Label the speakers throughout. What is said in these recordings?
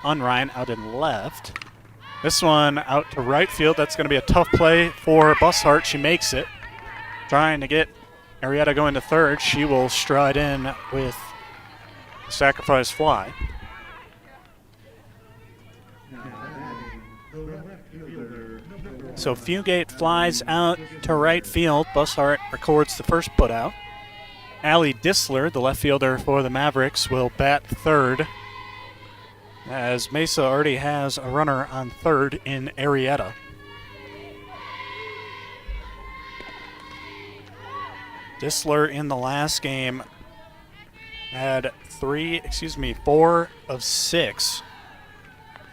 Speaker 1: Unrein out in left. This one out to right field. That's going to be a tough play for Bushart. She makes it. Trying to get Arietta going to third. She will stride in with a sacrifice fly. So Fugate flies out to right field. Bushart records the first putout. Allie Disler, the left fielder for the Mavericks, will bat third, as Mesa already has a runner on third in Arietta. Disler in the last game had 4 of 6.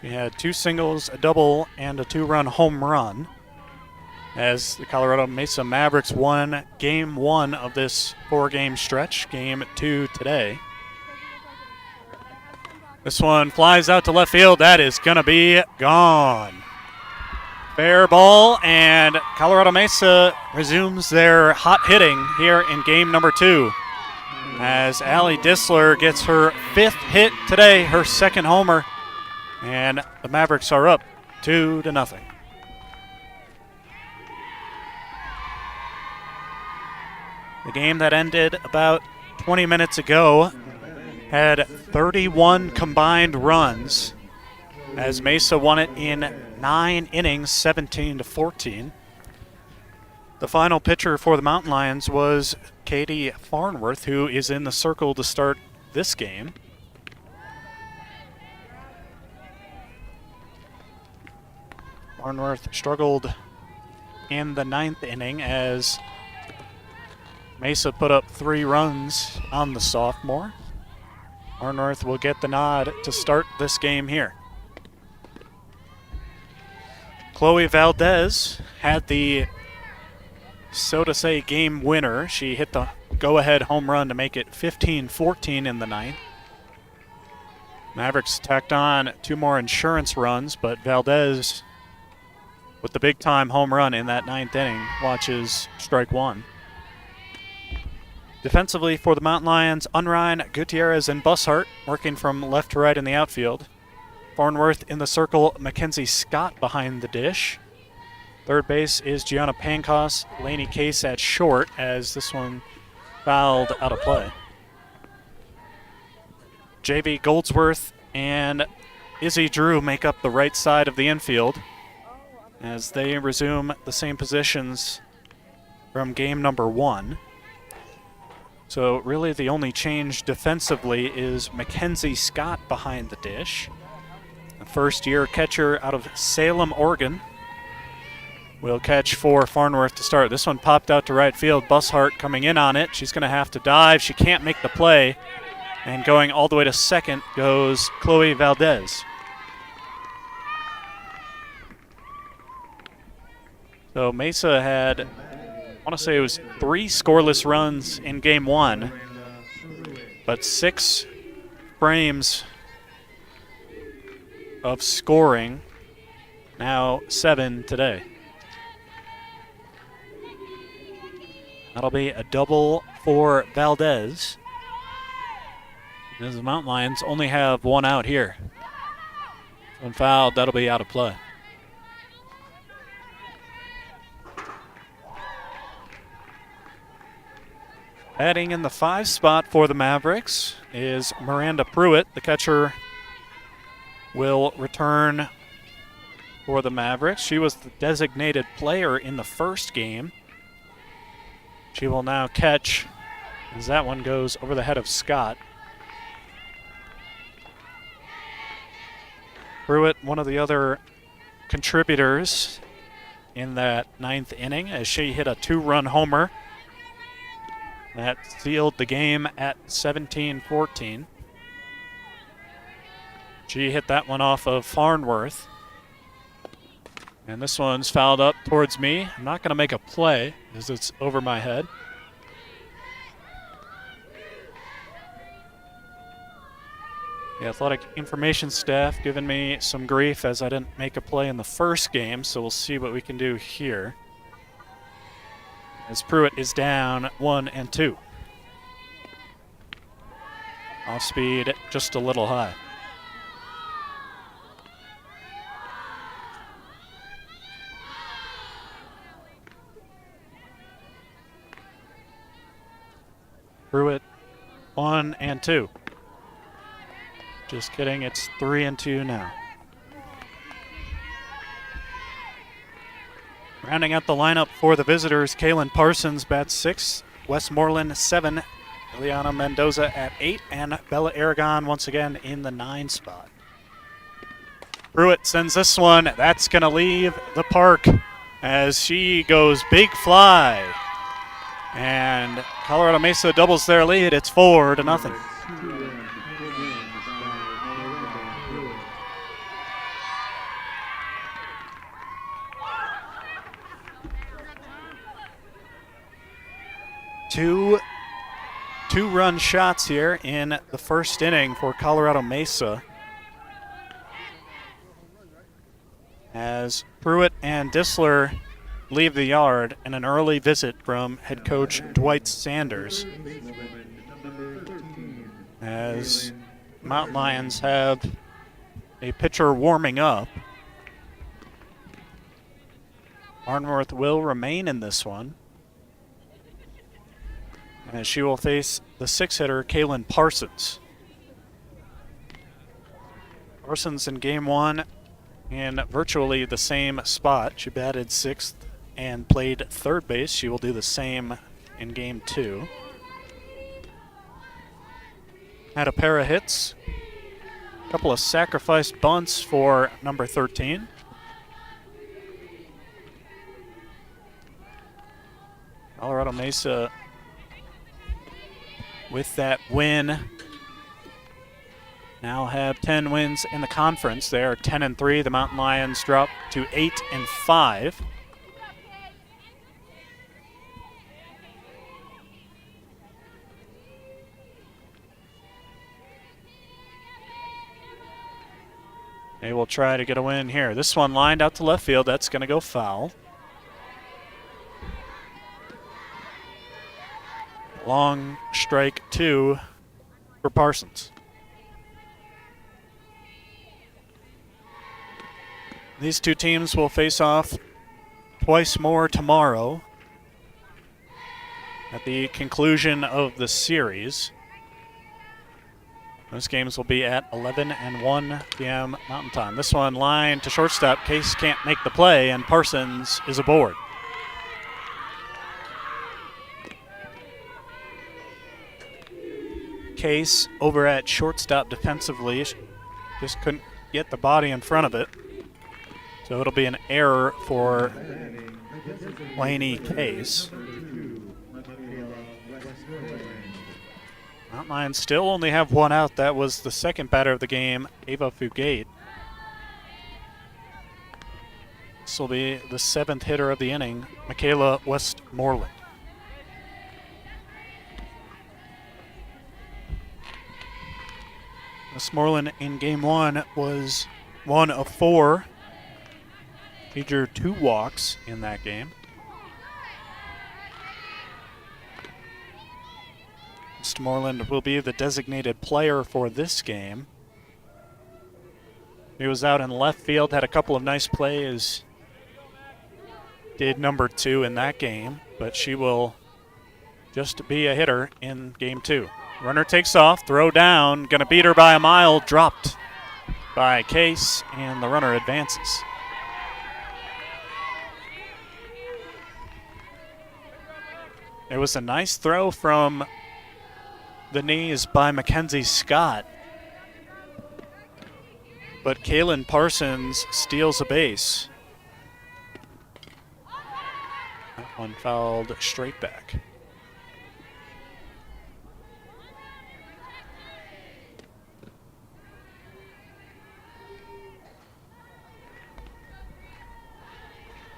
Speaker 1: He had 2 singles, a double, and a 2-run home run, as the Colorado Mesa Mavericks won Game 1 of this 4-game stretch, Game 2 today. This one flies out to left field. That is going to be gone. Fair ball, and Colorado Mesa resumes their hot hitting here in game number 2, as Allie Disler gets her 5th hit today, her 2nd homer, and the Mavericks are up 2-0. The game that ended about 20 minutes ago had 31 combined runs, as Mesa won it in 9 innings, 17-14. The final pitcher for the Mountain Lions was Katie Farnworth, who is in the circle to start this game. Farnworth struggled in the 9th inning as Mesa put up 3 runs on the sophomore. Farnworth will get the nod to start this game here. Chloe Valdez had the, so to say, game winner. She hit the go-ahead home run to make it 15-14 in the 9th. Mavericks tacked on 2 more insurance runs, but Valdez, with the big-time home run in that 9th inning, watches strike 1. Defensively for the Mountain Lions, Unrein, Gutierrez, and Bushart working from left to right in the outfield. Farnworth in the circle, Mackenzie Scott behind the dish. Third base is Gianna Pankos, Lainey Case at short, as this one fouled out of play. JV Goldsworth and Izzy Drew make up the right side of the infield as they resume the same positions from game number 1. So really the only change defensively is Mackenzie Scott behind the dish. A first-year catcher out of Salem, Oregon, will catch for Farnworth to start. This one popped out to right field. Bushart coming in on it. She's going to have to dive. She can't make the play. And going all the way to second goes Chloe Valdez. So Mesa had, I want to say it was 3 scoreless runs in game 1, but 6 frames of scoring, now 7 today. That'll be a double for Valdez, as the Mountain Lions only have 1 out here. When fouled, that'll be out of play. Batting in the 5 spot for the Mavericks is Miranda Pruitt. The catcher will return for the Mavericks. She was the designated player in the first game. She will now catch as that one goes over the head of Scott. Pruitt, one of the other contributors in that 9th inning, as she hit a 2-run homer that sealed the game at 17-14. She hit that one off of Farnworth. And this one's fouled up towards me. I'm not going to make a play as it's over my head. The athletic information staff giving me some grief as I didn't make a play in the first game, so we'll see what we can do here. As Pruitt is down 1-2. Off speed just a little high. Pruitt 1 and 2. Just kidding, it's 3 and 2 now. Rounding out the lineup for the visitors, Kaylin Parsons bats 6, Westmoreland 7, Ileana Mendoza at 8, and Bella Aragon once again in the 9 spot. Pruitt sends this one. That's going to leave the park as she goes big fly. And Colorado Mesa doubles their lead. It's 4-0. Two-run shots here in the first inning for Colorado Mesa, as Pruitt and Dissler leave the yard and an early visit from head coach Dwight Sanders, as Mountain Lions have a pitcher warming up. Arnworth will remain in this one, as she will face the 6-hitter, Kaylin Parsons. Parsons in game 1 in virtually the same spot. She batted 6th and played third base. She will do the same in game 2. Had a pair of hits, a couple of sacrificed bunts for number 13. Colorado Mesa, with that win, now have 10 wins in the conference. They are 10 and 3. The Mountain Lions drop to 8 and 5. They will try to get a win here. This one lined out to left field. That's going to go foul. Long strike 2 for Parsons. These two teams will face off twice more tomorrow at the conclusion of the series. Those games will be at 11 and 1 p.m. Mountain Time. This one lined to shortstop. Case can't make the play, and Parsons is aboard. Case over at shortstop defensively, just couldn't get the body in front of it. So it'll be an error for Lainey Case. Mountain Lions still only have one out. That was the second batter of the game, Ava Fugate. This will be the 7th hitter of the inning, Michaela Westmoreland. Westmoreland in game 1 was 1 of 4. Featured 2 walks in that game. Westmoreland will be the designated player for this game. He was out in left field, had a couple of nice plays. Did number 2 in that game, but she will just be a hitter in game 2. Runner takes off, throw down, gonna beat her by a mile, dropped by Case, and the runner advances. It was a nice throw from the knees by Mackenzie Scott, but Kaylin Parsons steals a base. That one fouled straight back.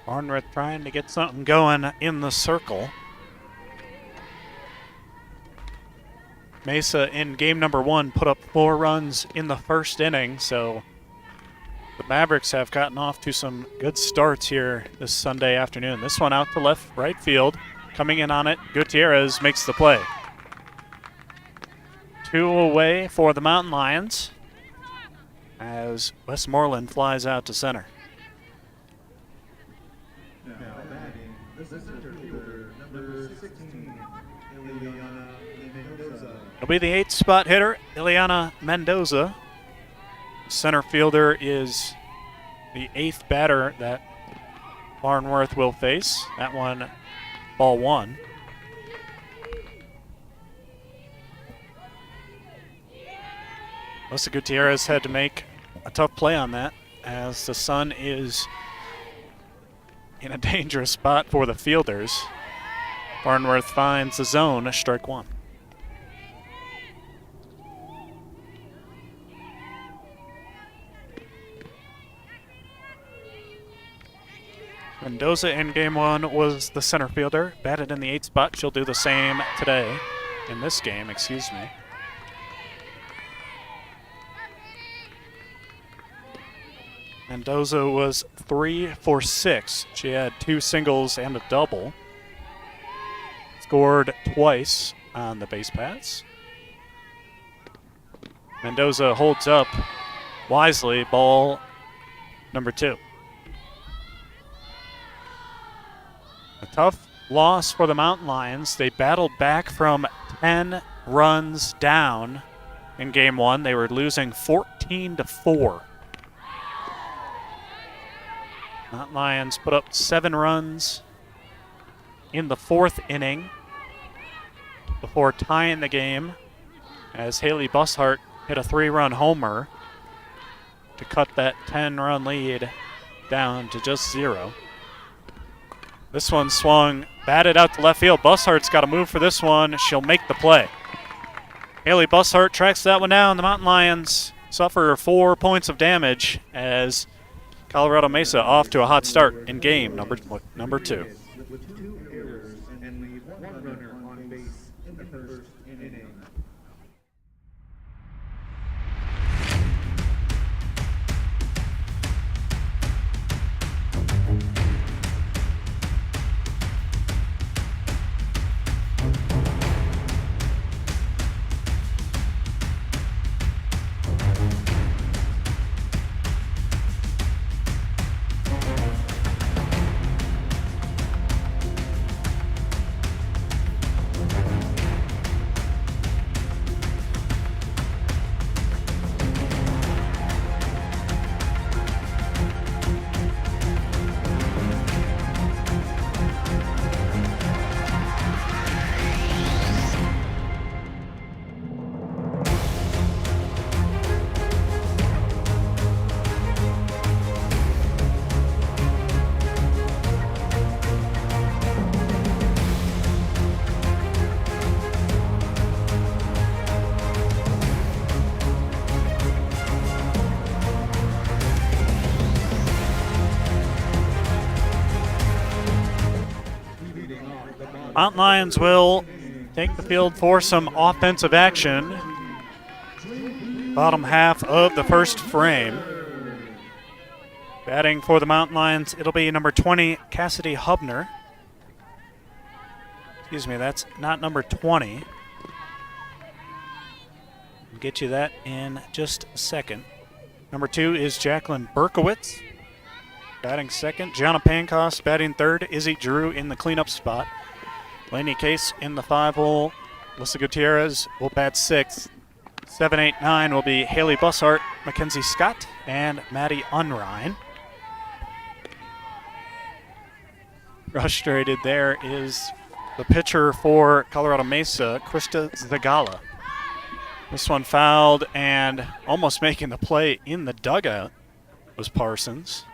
Speaker 1: Arnworth trying to get something going in the circle. Mesa in game number 1 put up 4 runs in the first inning, so the Mavericks have gotten off to some good starts here this Sunday afternoon. This one out to right field. Coming in on it, Gutierrez makes the play. 2 away for the Mountain Lions as Westmoreland flies out to center. Number 16, Ileana It'll be the 8th spot hitter, Ileana Mendoza. Center fielder is the 8th batter that Farnworth will face. That one, ball 1. Melissa Gutierrez had to make a tough play on that, as the sun is in a dangerous spot for the fielders. Farnworth finds the zone, strike 1. Mendoza in game 1 was the center fielder, batted in the 8th spot. She'll do the same today, in this game, excuse me. Mendoza was 3 for 6. She had 2 singles and a double. Scored twice on the base paths. Mendoza holds up wisely, ball number 2. A tough loss for the Mountain Lions. They battled back from 10 runs down in game 1. They were losing 14-4. Mountain Lions put up 7 runs in the 4th inning before tying the game as Haley Bushart hit a 3-run homer to cut that 10-run lead down to just 0. This one swung, batted out to left field. Bushart's got to move for this one. She'll make the play. Haley Bushart tracks that one down. The Mountain Lions suffer 4 points of damage as Colorado Mesa off to a hot start in game number 2.
Speaker 2: With 2 errors and leave 1 runner on base in the first inning.
Speaker 1: Mountain Lions will take the field for some offensive action. Bottom half of the first frame. Batting for the Mountain Lions, it'll be number 20, Cassidy Hubner. Excuse me, that's not number 20. I'll get you that in just a second. Number 2 is Jacqueline Berkowitz. Batting second. Gianna Pankos batting third. Izzy Drew in the cleanup spot. Lainey Case in the 5-hole. Melissa Gutierrez will bat 6th. 7, 8, 9 will be Haley Bushart, Mackenzie Scott, and Maddie Unrein. Frustrated there is the pitcher for Colorado Mesa, Krista Zagala. This one fouled, and almost making the play in the dugout was Parsons.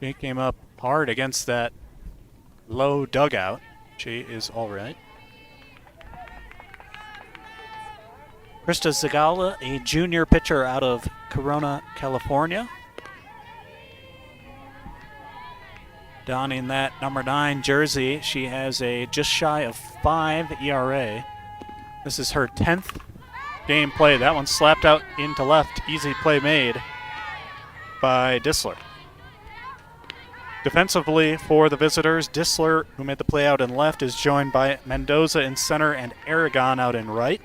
Speaker 1: She came up hard against that low dugout. She is all right. Krista Zagala, a junior pitcher out of Corona, California. Donning that number 9 jersey, she has a just shy of 5 ERA. This is her 10th game played. That one slapped out into left. Easy play made by Dissler. Defensively for the visitors, Dissler, who made the play out in left, is joined by Mendoza in center and Aragon out in right.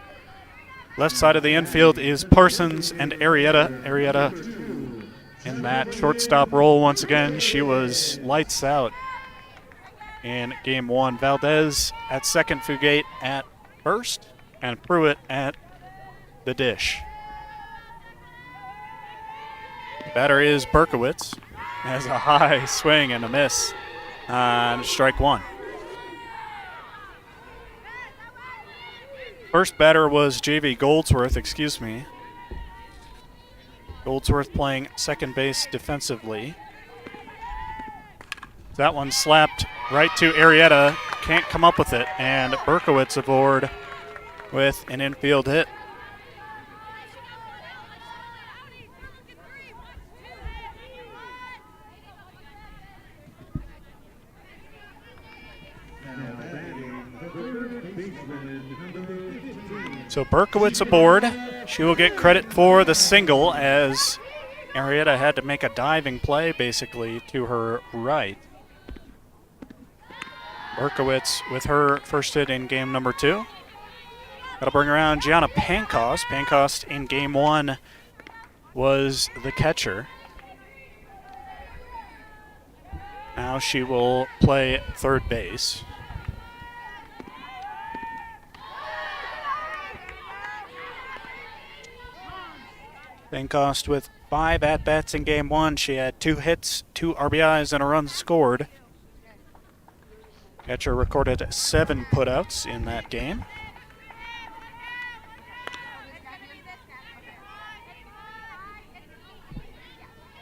Speaker 1: Left side of the infield is Parsons and Arrieta. Arrieta in that shortstop role once again. She was lights out in game 1. Valdez at second, Fugate at first, and Pruitt at the dish. Batter is Berkowitz. Has a high swing and a miss on strike one. First batter was J.V. Goldsworth, Goldsworth playing second base defensively. That one slapped right to Arrieta. Can't come up with it. And Berkowitz aboard with an infield hit. So Berkowitz aboard. She will get credit for the single as Arrieta had to make a diving play basically to her right. Berkowitz with her first hit in game number 2. That'll bring around Gianna Pancost. Pancost in game 1 was the catcher. Now she will play third base. Pancost with 5 at-bats in game 1. She had 2 hits, 2 RBIs, and a run scored. Catcher recorded 7 putouts in that game.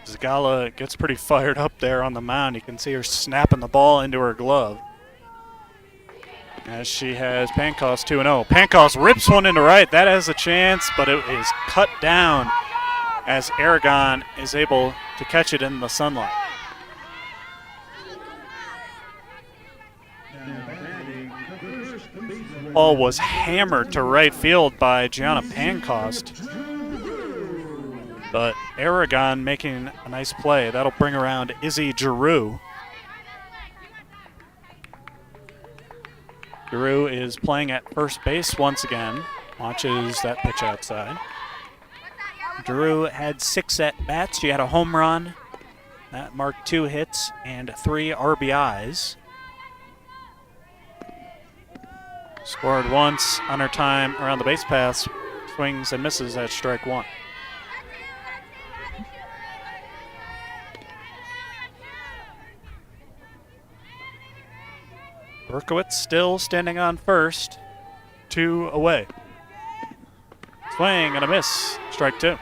Speaker 1: Zagala gets pretty fired up there on the mound. You can see her snapping the ball into her glove. As she has Pancost 2-0. Pancost rips one into right. That has a chance, but it is cut down as Aragon is able to catch it in the sunlight. Ball was hammered to right field by Gianna Pancost. But Aragon making a nice play. That'll bring around Izzy Giroux. Giroux is playing at first base once again. Watches that pitch outside. Giroux had 6 at-bats. She had a home run. That marked 2 hits and 3 RBIs. Scored once on her time around the base paths. Swings and misses at strike 1. Berkowitz still standing on first. 2 away. Swing and a miss. Strike 2.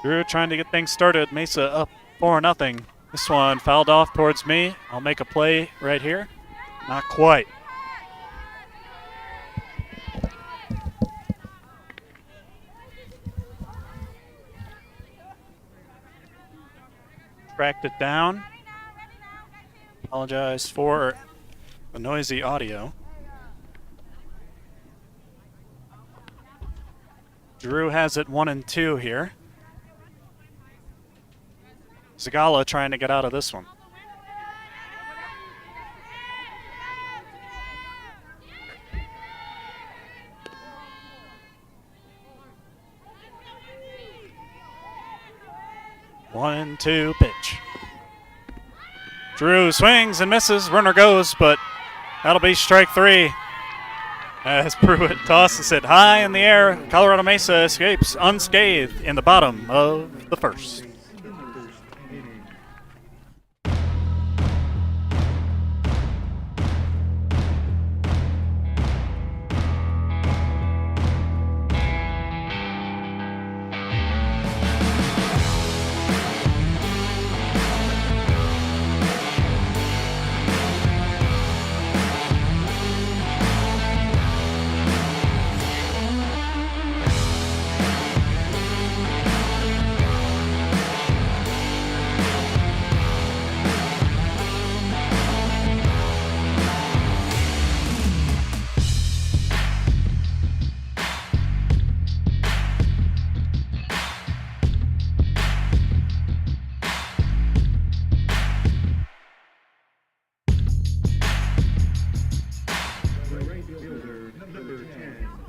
Speaker 1: Drew trying to get things started. Mesa up 4-0. This one fouled off towards me. I'll make a play right here. Not quite. Tracked it down. Apologize for the noisy audio. Drew has it 1-2 here. Zagala trying to get out of this one. One, two, pitch. Drew swings and misses. Runner goes, but that'll be strike 3. As Pruitt tosses it high in the air, Colorado Mesa escapes unscathed in the bottom of the first.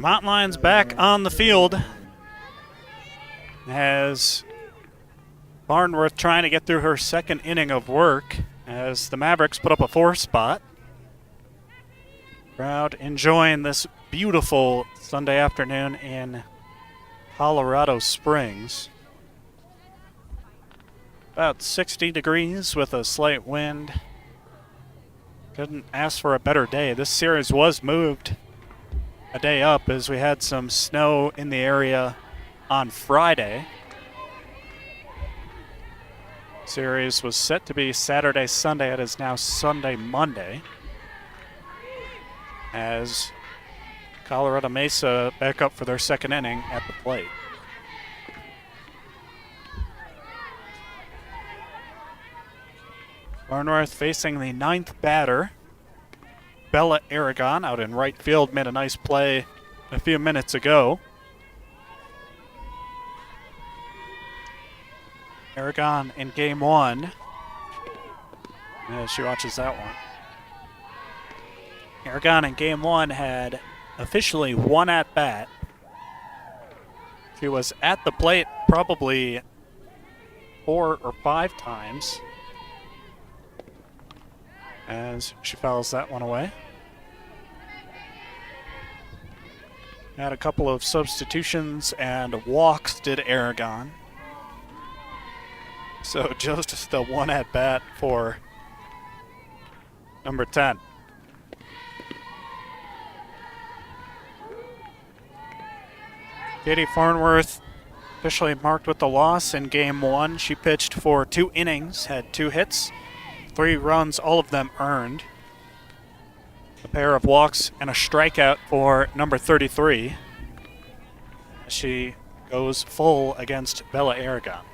Speaker 1: Mountain Lions back on the field. As Barnworth trying to get through her second inning of work as the Mavericks put up a 4 spot. Crowd enjoying this beautiful Sunday afternoon in Colorado Springs. About 60 degrees with a slight wind. Couldn't ask for a better day. This series was moved a day up as we had some snow in the area on Friday. Series was set to be Saturday, Sunday. It is now Sunday, Monday. As Colorado Mesa back up for their second inning at the plate. Barnworth facing the 9th batter. Bella Aragon out in right field made a nice play a few minutes ago. Aragon in game 1. As she watches that one. Aragon in game 1 had officially 1 at-bat. She was at the plate probably 4 or 5 times as she fouls that one away. Had a couple of substitutions and walks did Aragon. So just the 1 at-bat for number 10. Katie Farnworth officially marked with the loss in game 1. She pitched for 2 innings, had 2 hits, 3 runs, all of them earned. A pair of walks and a strikeout for number 33. She goes full against Bella Aragon.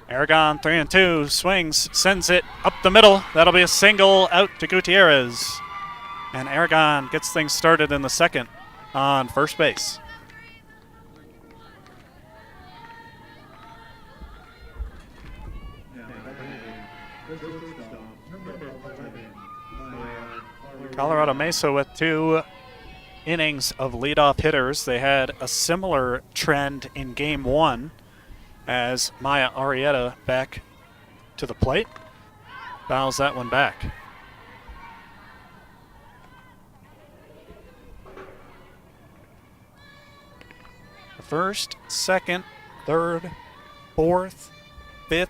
Speaker 1: Aragon 3-2, swings, sends it up the middle. That'll be a single out to Gutierrez. And Aragon gets things started in the second on first base. Colorado Mesa with 2 innings of leadoff hitters. They had a similar trend in game 1 as Maya Arrieta back to the plate. Fouls that one back. The first, second, third, fourth, fifth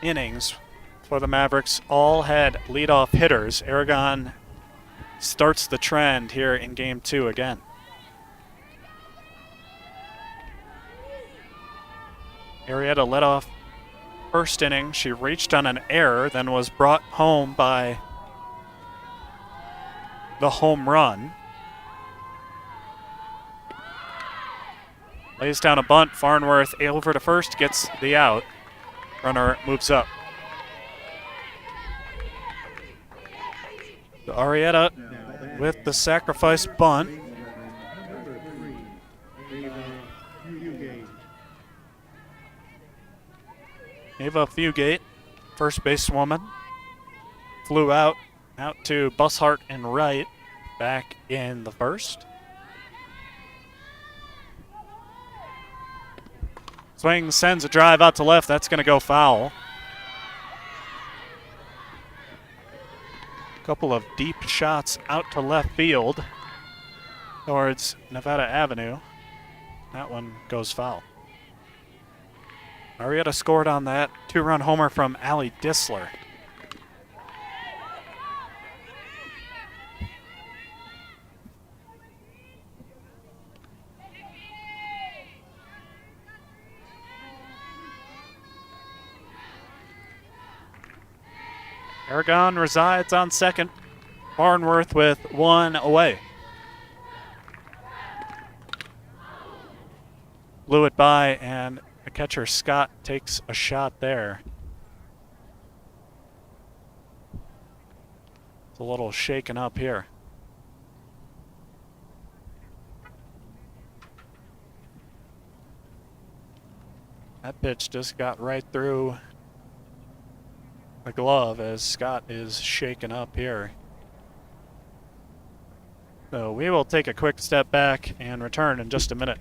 Speaker 1: innings for the Mavericks all had leadoff hitters. Aragon starts the trend here in game 2 again. Arrieta led off first inning. She reached on an error, then was brought home by the home run. Lays down a bunt. Farnworth over to first, gets the out. Runner moves up. Arrieta with the sacrifice bunt. Ava Fugate, first basewoman, flew out to Bushart and right, back in the first. Swing, sends a drive out to left. That's going to go foul. Couple of deep shots out to left field towards Nevada Avenue. That one goes foul. Arrieta scored on that 2-run homer from Allie Disler. Aragon resides on second. Barnworth with 1 away. Blew it by, and the catcher Scott takes a shot there. It's a little shaken up here. That pitch just got right through the glove as Scott is shaken up here. So we will take a quick step back and return in just a minute.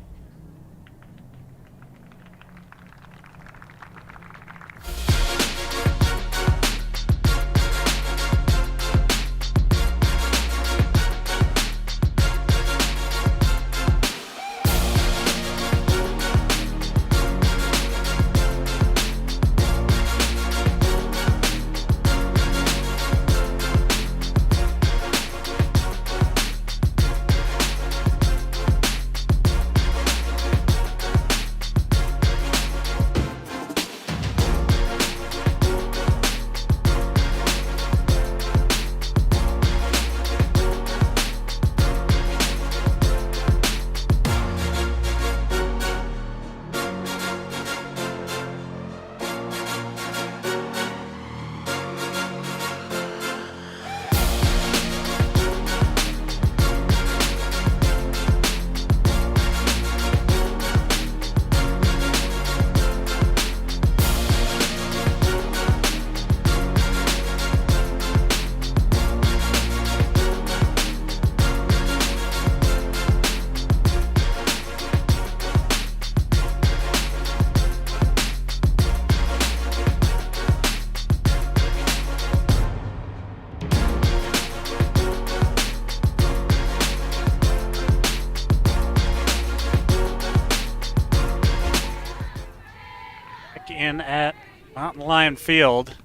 Speaker 1: In at Mountain Lion Field,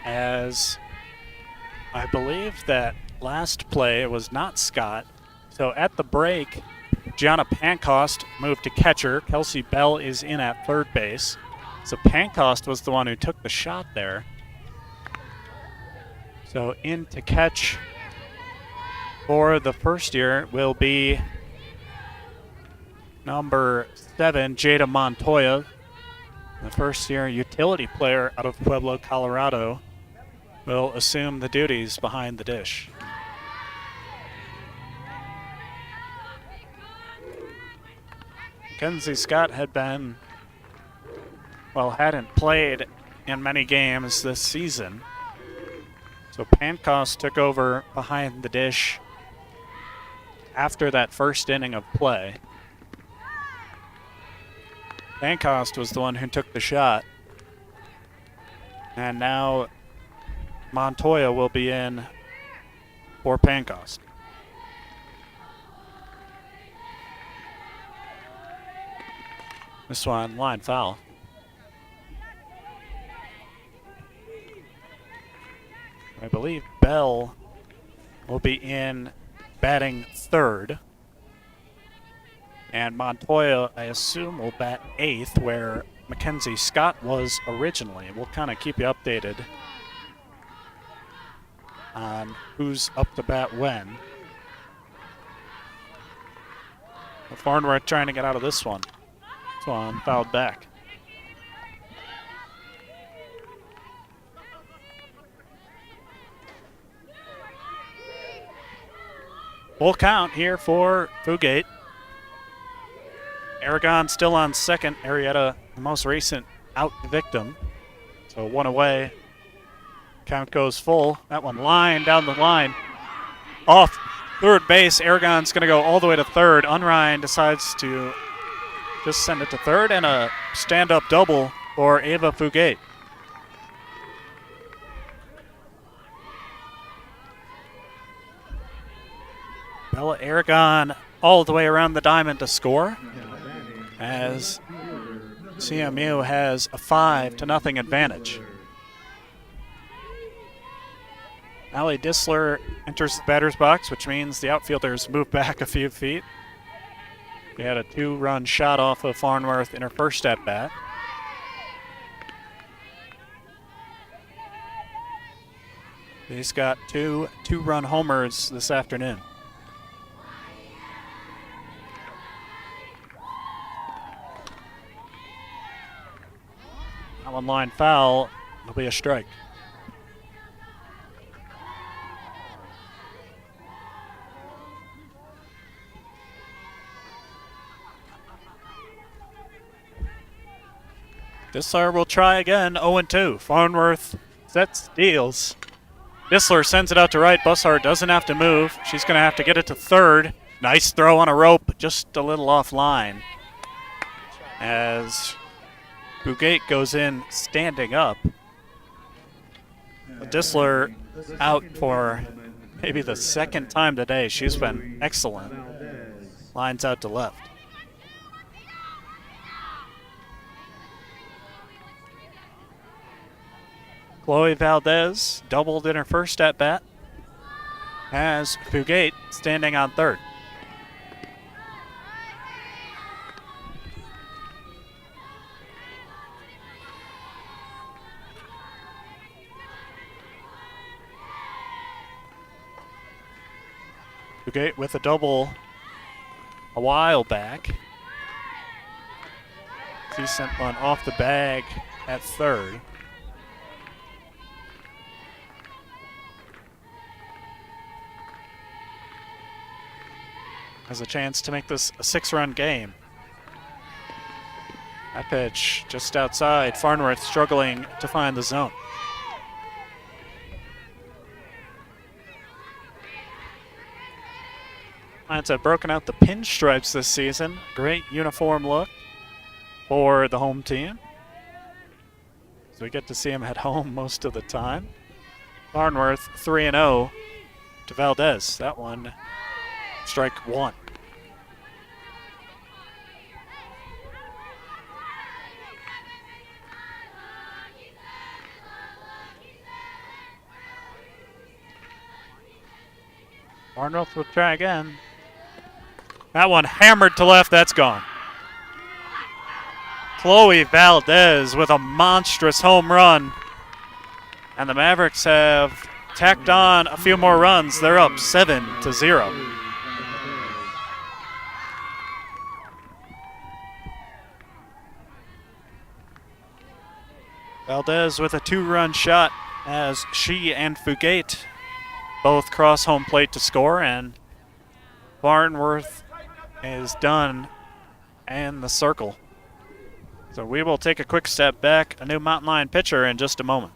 Speaker 1: as I believe that last play was not Scott. So at the break, Gianna Pancost moved to catcher. Kelsey Bell is in at third base. So Pancost was the one who took the shot there. So in to catch for the first year will be number 7, Jada Montoya, the first-year utility player out of Pueblo, Colorado, will assume the duties behind the dish. Mackenzie Scott hadn't played in many games this season. So Pancost took over behind the dish after that first inning of play. Pancost was the one who took the shot. And now Montoya will be in for Pancost. This one, line foul. I believe Bell will be in batting third. And Montoya, I assume, will bat eighth, where Mackenzie Scott was originally. We'll kind of keep you updated on who's up to bat when. Farnworth trying to get out of this one. This one fouled back. Full count here for Fugate. Aragon still on second. Arietta, the most recent out victim. So one away. Count goes full. That one line down the line. Off third base. Aragon's going to go all the way to third. Unrein decides to just send it to third, and a stand-up double for Ava Fugate. Bella Aragon all the way around the diamond to score, as CMU has a 5-0 advantage. Allie Dissler enters the batter's box, which means the outfielders move back a few feet. She had a 2-run shot off of Farnworth in her first at-bat. He's got two-run homers this afternoon. That one line foul. It'll be a strike. Dissler will try again, 0-2. Farnworth sets, steals. Nisler sends it out to right. Bussard doesn't have to move. She's going to have to get it to third. Nice throw on a rope, just a little offline. As Bugate goes in standing up. Disler out for maybe the second time today. She's been excellent. Lines out to left. Chloe Valdez doubled in her first at bat. Has Bugate standing on third. Bugate with a double a while back. Decent one off the bag at third. Has a chance to make this a 6-run game. That pitch just outside. Farnworth struggling to find the zone. Lions have broken out the pinstripes this season. Great uniform look for the home team. So we get to see them at home most of the time. Farnworth 3-0 to Valdez. That one, strike one. Farnworth will try again. That one hammered to left, that's gone. Chloe Valdez with a monstrous home run. And the Mavericks have tacked on a few more runs. They're up 7-0. Valdez with a 2-run shot as she and Fugate both cross home plate to score, and Farnworth is done in the circle. So we will take a quick step back. A new Mountain Lion pitcher in just a moment.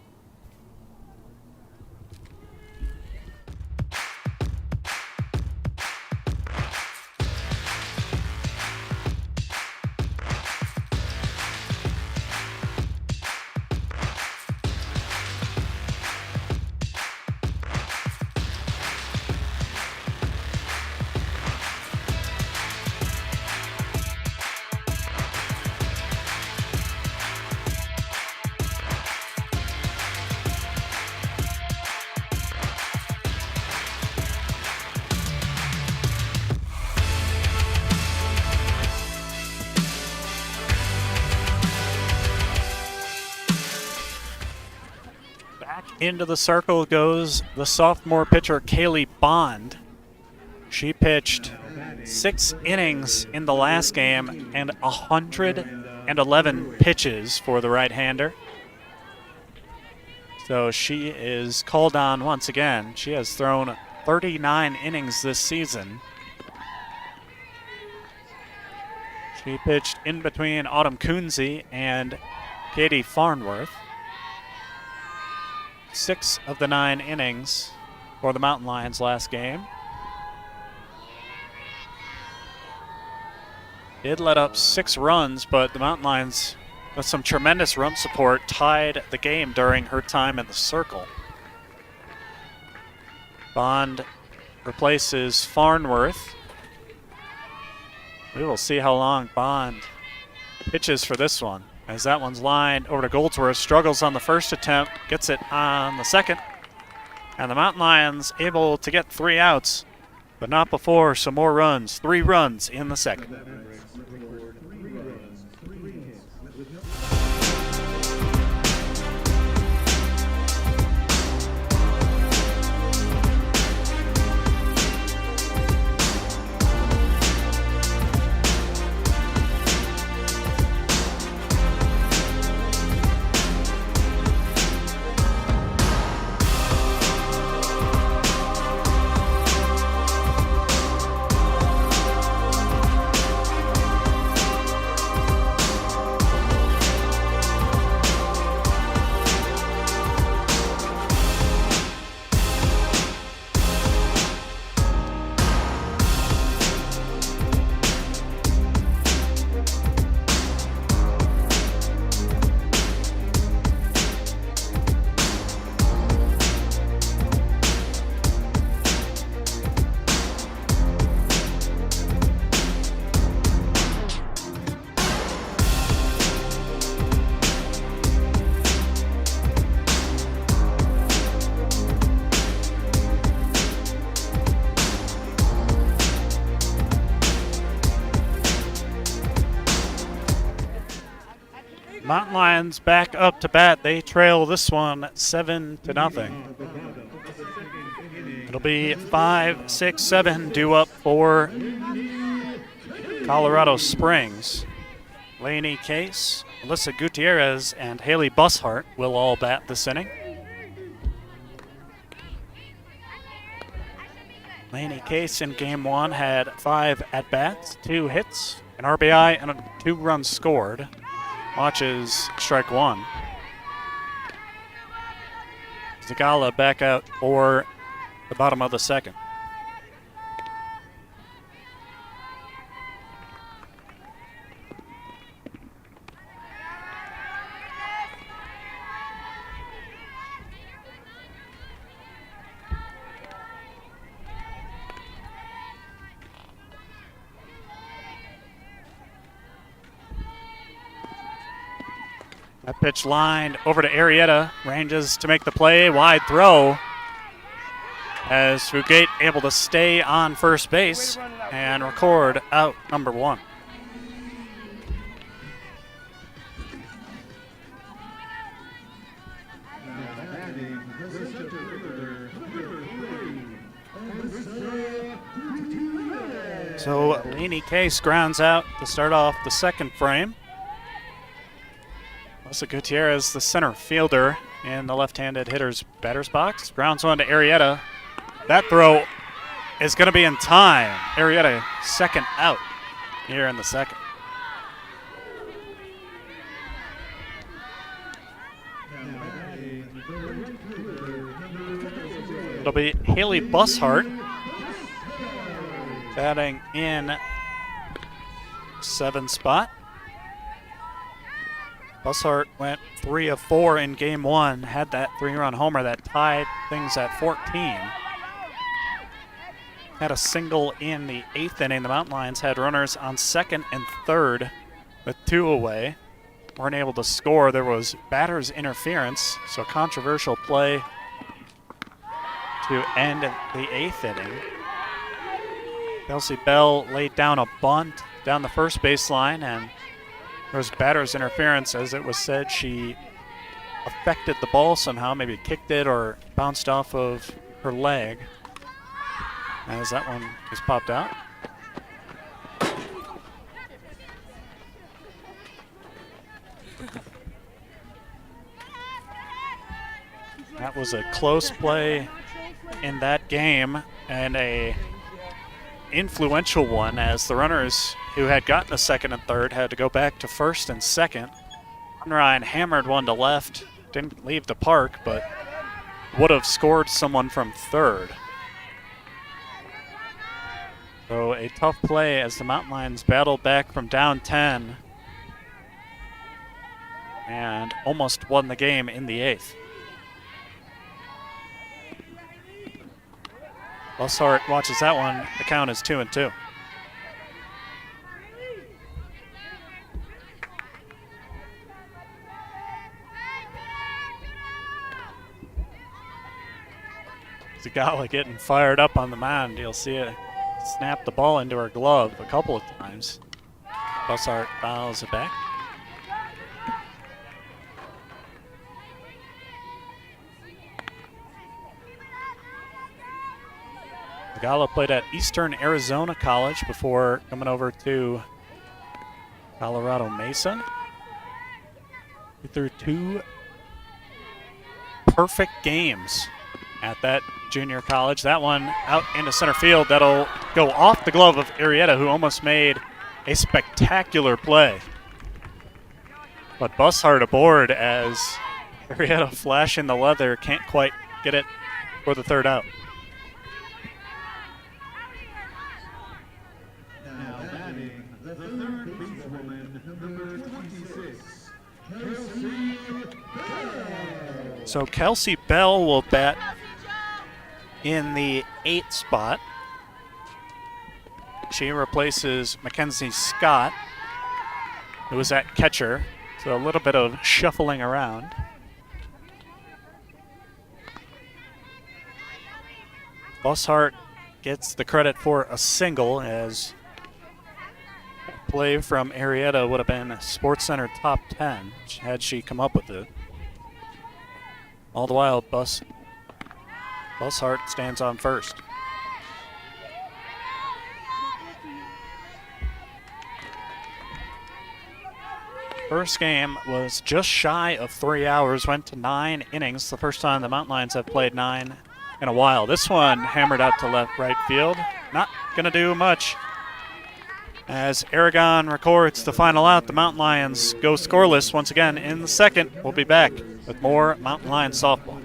Speaker 1: Into the circle goes the sophomore pitcher, Kaylee Bond. She pitched 6 innings in the last game and 111 pitches for the right-hander. So she is called on once again. She has thrown 39 innings this season. She pitched in between Autumn Coonsey and Katie Farnworth. 6 of the 9 innings for the Mountain Lions last game. Did let up 6 runs, but the Mountain Lions, with some tremendous run support, tied the game during her time in the circle. Bond replaces Farnworth. We will see how long Bond pitches for this one, as that one's lined over to Goldsworth. Struggles on the first attempt, gets it on the second. And the Mountain Lions able to get 3 outs, but not before some more runs. 3 runs in the second. Mountain Lions back up to bat. They trail this one 7-0. It'll be 5, 6, 7 due up for Colorado Springs. Lainey Case, Alyssa Gutierrez, and Haley Bushart will all bat this inning. Lainey Case in game one had 5 at-bats, 2 hits, an RBI, and 2 runs scored. Watches strike 1. Zagala back out for the bottom of the second. That pitch lined over to Arrieta. Ranges to make the play. Wide throw. As Fugate able to stay on first base and record out number 1. So Lainey Case grounds out to start off the second frame. Alyssa Gutierrez, the center fielder in the left-handed hitter's batter's box. Grounds one to Arrieta. That throw is going to be in time. Arrieta second out here in the second. It'll be Haley Bushart batting in 7th spot. Bushart went 3 of 4 in game 1, had that 3-run homer that tied things at 14. Had a single in the 8th inning. The Mountain Lions had runners on 2nd and 3rd with 2 away. Weren't able to score. There was batter's interference, so controversial play to end the 8th inning. Kelsey Bell laid down a bunt down the first baseline, and there was batter's interference. As it was said, she affected the ball somehow, maybe kicked it or bounced off of her leg. As that one is popped out. That was a close play in that game, and a influential one, as the runners who had gotten a 2nd and 3rd had to go back to 1st and 2nd. Ryan hammered one to left, didn't leave the park, but would have scored someone from 3rd. So a tough play as the Mountain Lions battled back from down 10 and almost won the game in the 8th. Bushart watches that one. The count is 2-2. Zagala getting fired up on the mound. You'll see it snap the ball into her glove a couple of times. Bushart fouls it back. Zagala played at Eastern Arizona College before coming over to Colorado Mesa. He threw 2 perfect games at that junior college. That one out into center field. That'll go off the glove of Arrieta, who almost made a spectacular play. But Bushart aboard as Arrieta flashing the leather, can't quite get it for the 3rd out.
Speaker 2: Now batting the 3rd basewoman, number 26, Kelsey Bell.
Speaker 1: So Kelsey Bell will bat in the 8th spot. She replaces Mackenzie Scott, who was at catcher. So a little bit of shuffling around. Bushart gets the credit for a single, as play from Arietta would have been Sports Center top 10 had she come up with it. All the while, Bushart stands on first. First game was just shy of 3 hours, went to 9 innings. The first time the Mountain Lions have played 9 in a while. This one hammered out to right field. Not going to do much. As Aragon records the final out, the Mountain Lions go scoreless once again in the second. We'll be back with more Mountain Lions softball.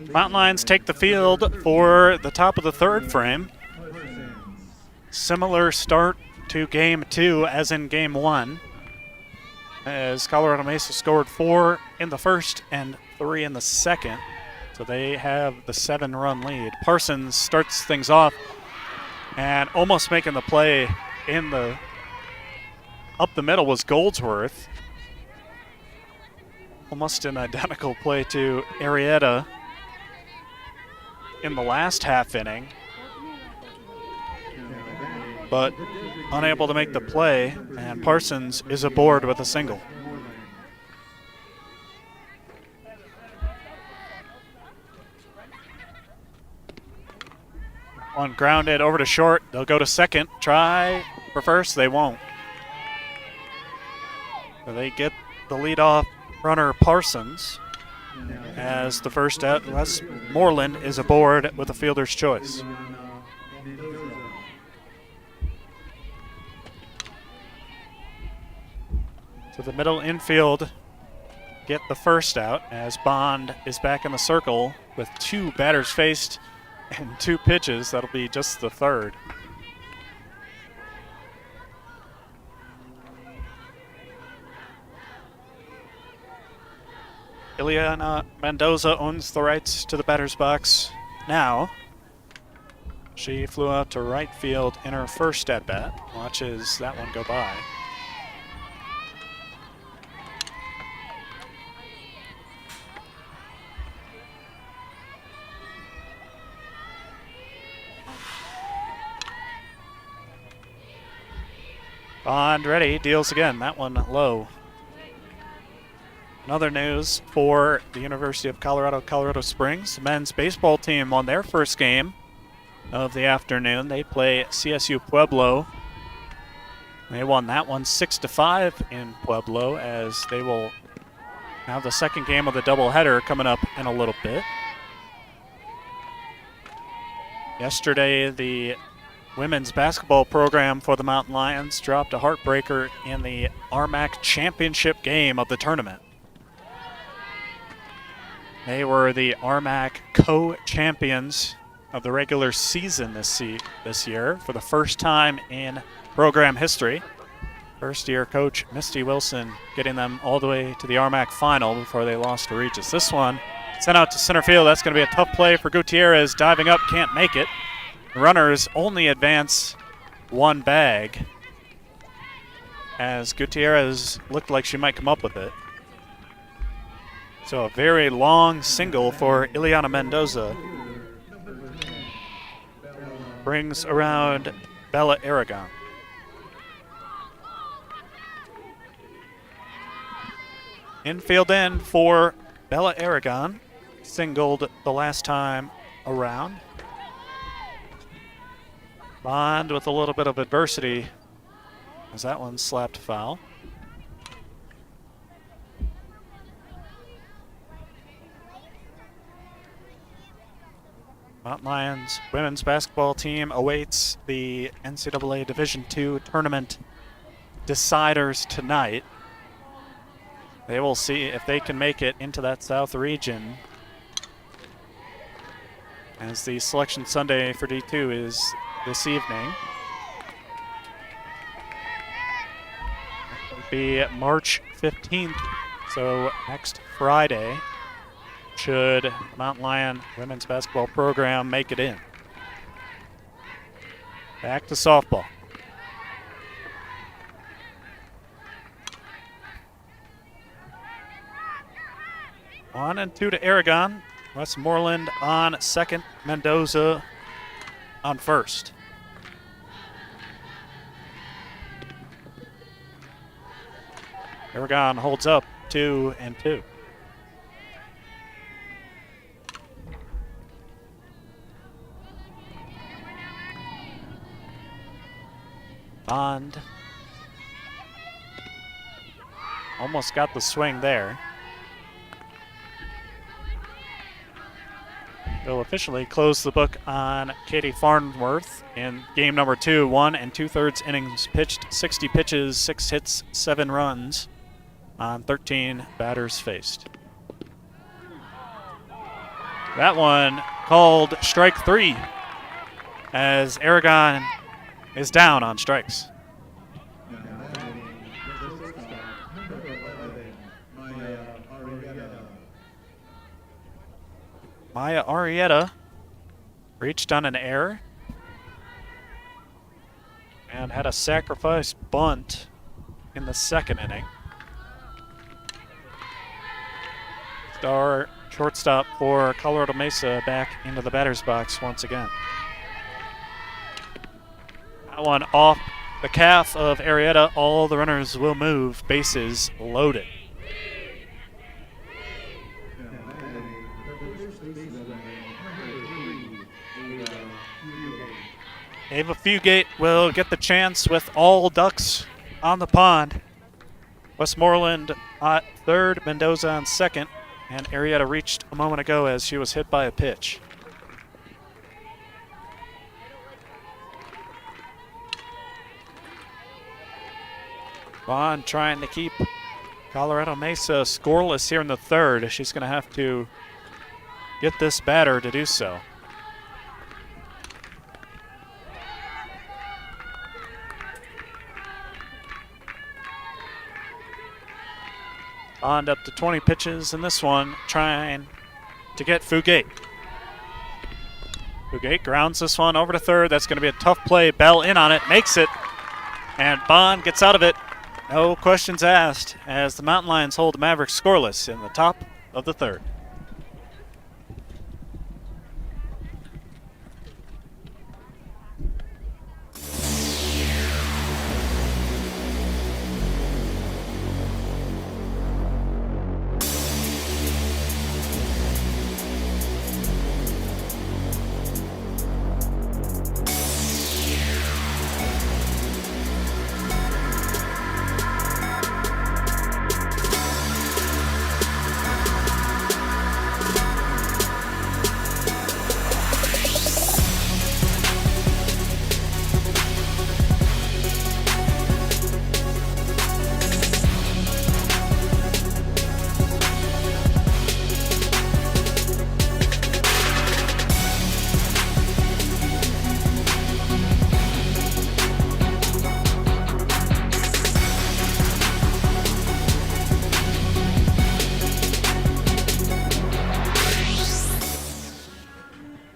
Speaker 1: Mountain Lions take the field for the top of the third frame. Similar start to game 2 as in game 1, as Colorado Mesa scored 4 in the first and 3 in the second. So they have the 7-run lead. Parsons starts things off and almost making the play up the middle was Goldsworth. Almost an identical play to Arietta in the last half inning, but unable to make the play, and Parsons is aboard with a single. One grounded over to short. They'll go to second. Try for first. They won't. So they get the leadoff runner Parsons, as the first out. Les Moreland is aboard with a fielder's choice. So the middle infield get the first out, as Bond is back in the circle with 2 batters faced and 2 pitches. That'll be just the third. Ileana Mendoza owns the rights to the batter's box now. She flew out to right field in her first at-bat. Watches that one go by. Bond ready, deals again. That one low. Another news for the University of Colorado Springs. The men's baseball team won their first game of the afternoon. They play CSU Pueblo. They won that one 6-5 in Pueblo, as they will have the second game of the doubleheader coming up in a little bit. Yesterday, the women's basketball program for the Mountain Lions dropped a heartbreaker in the RMAC championship game of the tournament. They were the RMAC co-champions of the regular season this year for the first time in program history. First-year coach Misty Wilson getting them all the way to the RMAC final before they lost to Regis. This one sent out to center field. That's going to be a tough play for Gutierrez. Diving up, can't make it. The runners only advance 1 bag, as Gutierrez looked like she might come up with it. So a very long single for Ileana Mendoza brings around Bella Aragon. Infield in for Bella Aragon. Singled the last time around. Bond with a little bit of adversity, as that one slapped foul. Mountain Lions women's basketball team awaits the NCAA Division II tournament deciders tonight. They will see if they can make it into that South region, as the Selection Sunday for D2 is this evening. It'll be March 15th, so next Friday, should the Mountain Lion women's basketball program make it in. Back to softball. One and two to Aragon. Westmoreland on second, Mendoza on first. Aragon holds up 2-2. Bond almost got the swing there. They'll officially close the book on Katie Farnworth in game number 2. 1 2/3 innings pitched, 60 pitches, 6 hits, 7 runs on 13 batters faced. That one called strike 3 as Aragon is down on strikes. Maya Arrieta reached on an error and had a sacrifice bunt in the second inning. Star shortstop for Colorado Mesa back into the batter's box once again. That one off the calf of Arrieta. All the runners will move. Bases loaded. Ava Fugate will get the chance with all ducks on the pond. Westmoreland at third, Mendoza on second, and Arrieta reached a moment ago as she was hit by a pitch. Vaughn trying to keep Colorado Mesa scoreless here in the third. She's going to have to get this batter to do so. On up to 20 pitches in this one, trying to get Fugate. Fugate grounds this one over to third. That's going to be a tough play. Bell in on it, makes it, and Bond gets out of it. No questions asked as the Mountain Lions hold the Mavericks scoreless in the top of the third.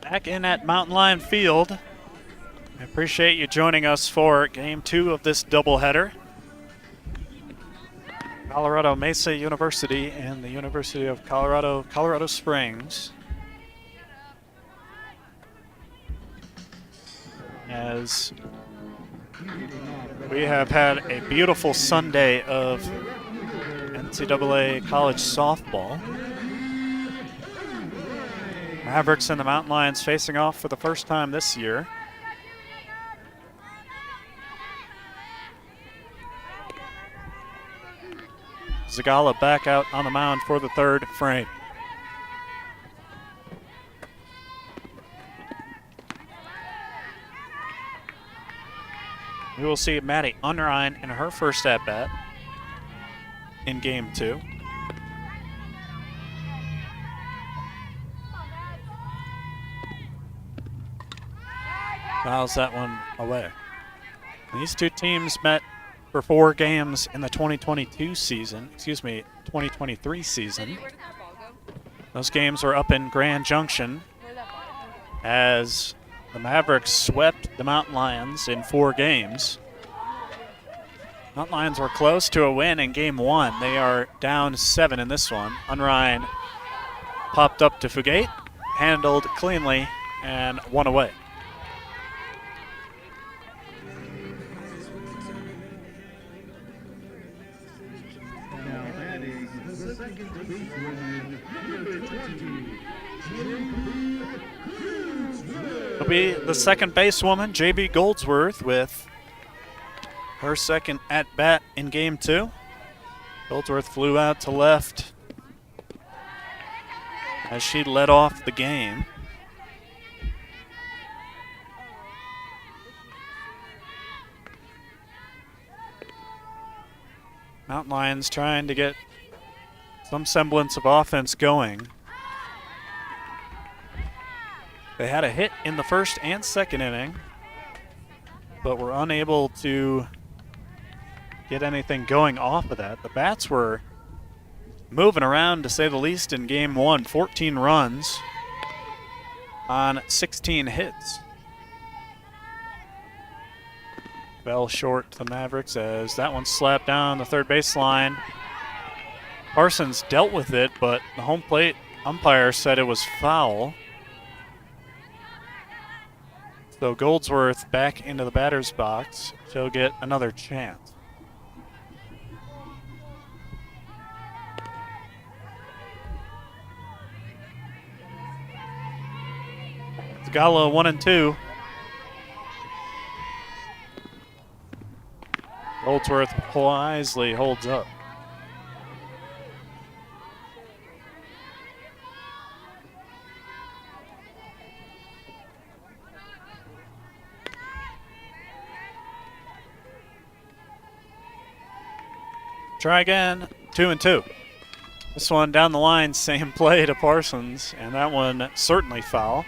Speaker 1: Back in at Mountain Lion Field. I appreciate you joining us for Game 2 of this doubleheader. Colorado Mesa University and the University of Colorado, Colorado Springs. As we have had a beautiful Sunday of NCAA college softball. Mavericks and the Mountain Lions facing off for the first time this year. Zagala back out on the mound for the third frame. We will see Maddie Unrein in her first at-bat in Game 2. Fouls that one away. These two teams met for 4 games in the 2023 season. Those games were up in Grand Junction as the Mavericks swept the Mountain Lions in 4 games. Mountain Lions were close to a win in Game 1. They are down 7 in this one. Unrein popped up to Fugate, handled cleanly, and won away.
Speaker 2: Now batting the second baseman, number 20,
Speaker 1: It'll be the second basewoman, JB Goldsworth, with her second at-bat in Game 2. Goldsworth flew out to left as she led off the game. Mountain Lions trying to get some semblance of offense going. They had a hit in the first and second inning, but were unable to get anything going off of that. The bats were moving around, to say the least, in Game 1. 14 runs on 16 hits. Fell short to the Mavericks as that one slapped down the third baseline. Parsons dealt with it, but the home plate umpire said it was foul. So Goldsworth back into the batter's box. She'll get another chance. Zagala 1-2. Goldsworth wisely holds up. Try again, 2-2. This one down the line, same play to Parsons, and that one certainly foul.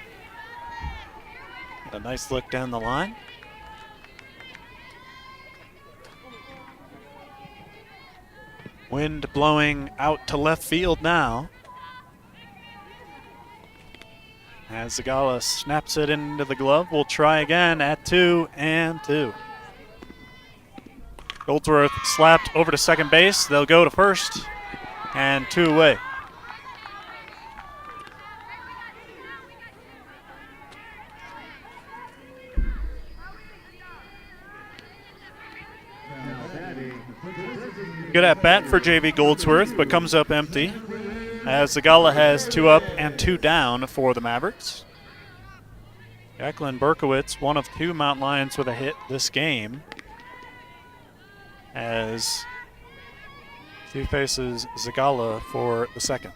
Speaker 1: A nice look down the line. Wind blowing out to left field now, as Zagala snaps it into the glove. We'll try again at 2-2. Goldsworth slapped over to second base. They'll go to first, and 2 away. Good at bat for JV Goldsworth, but comes up empty, as Zagala has 2 up and 2 down for the Mavericks. Jacqueline Berkowitz, one of 2 Mountain Lions with a hit this game, as she faces Zagala for the second.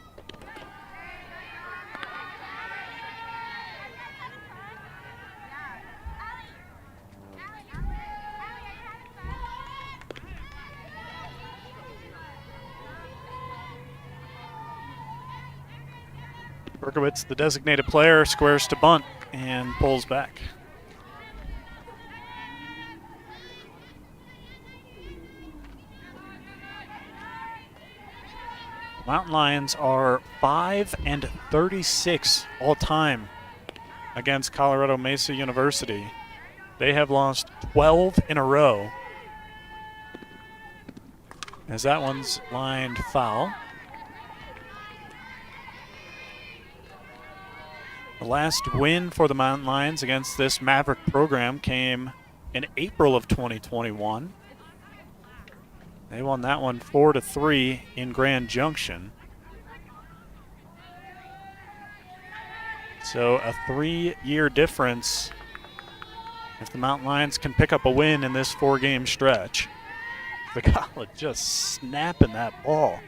Speaker 1: Berkowitz, the designated player, squares to bunt and pulls back. Mountain Lions are 5-36 all time against Colorado Mesa University. They have lost 12 in a row, as that one's lined foul. The last win for the Mountain Lions against this Maverick program came in April of 2021. They won that one 4-3 in Grand Junction. So a 3-year difference if the Mountain Lions can pick up a win in this 4-game stretch. Zagala just snapping that ball.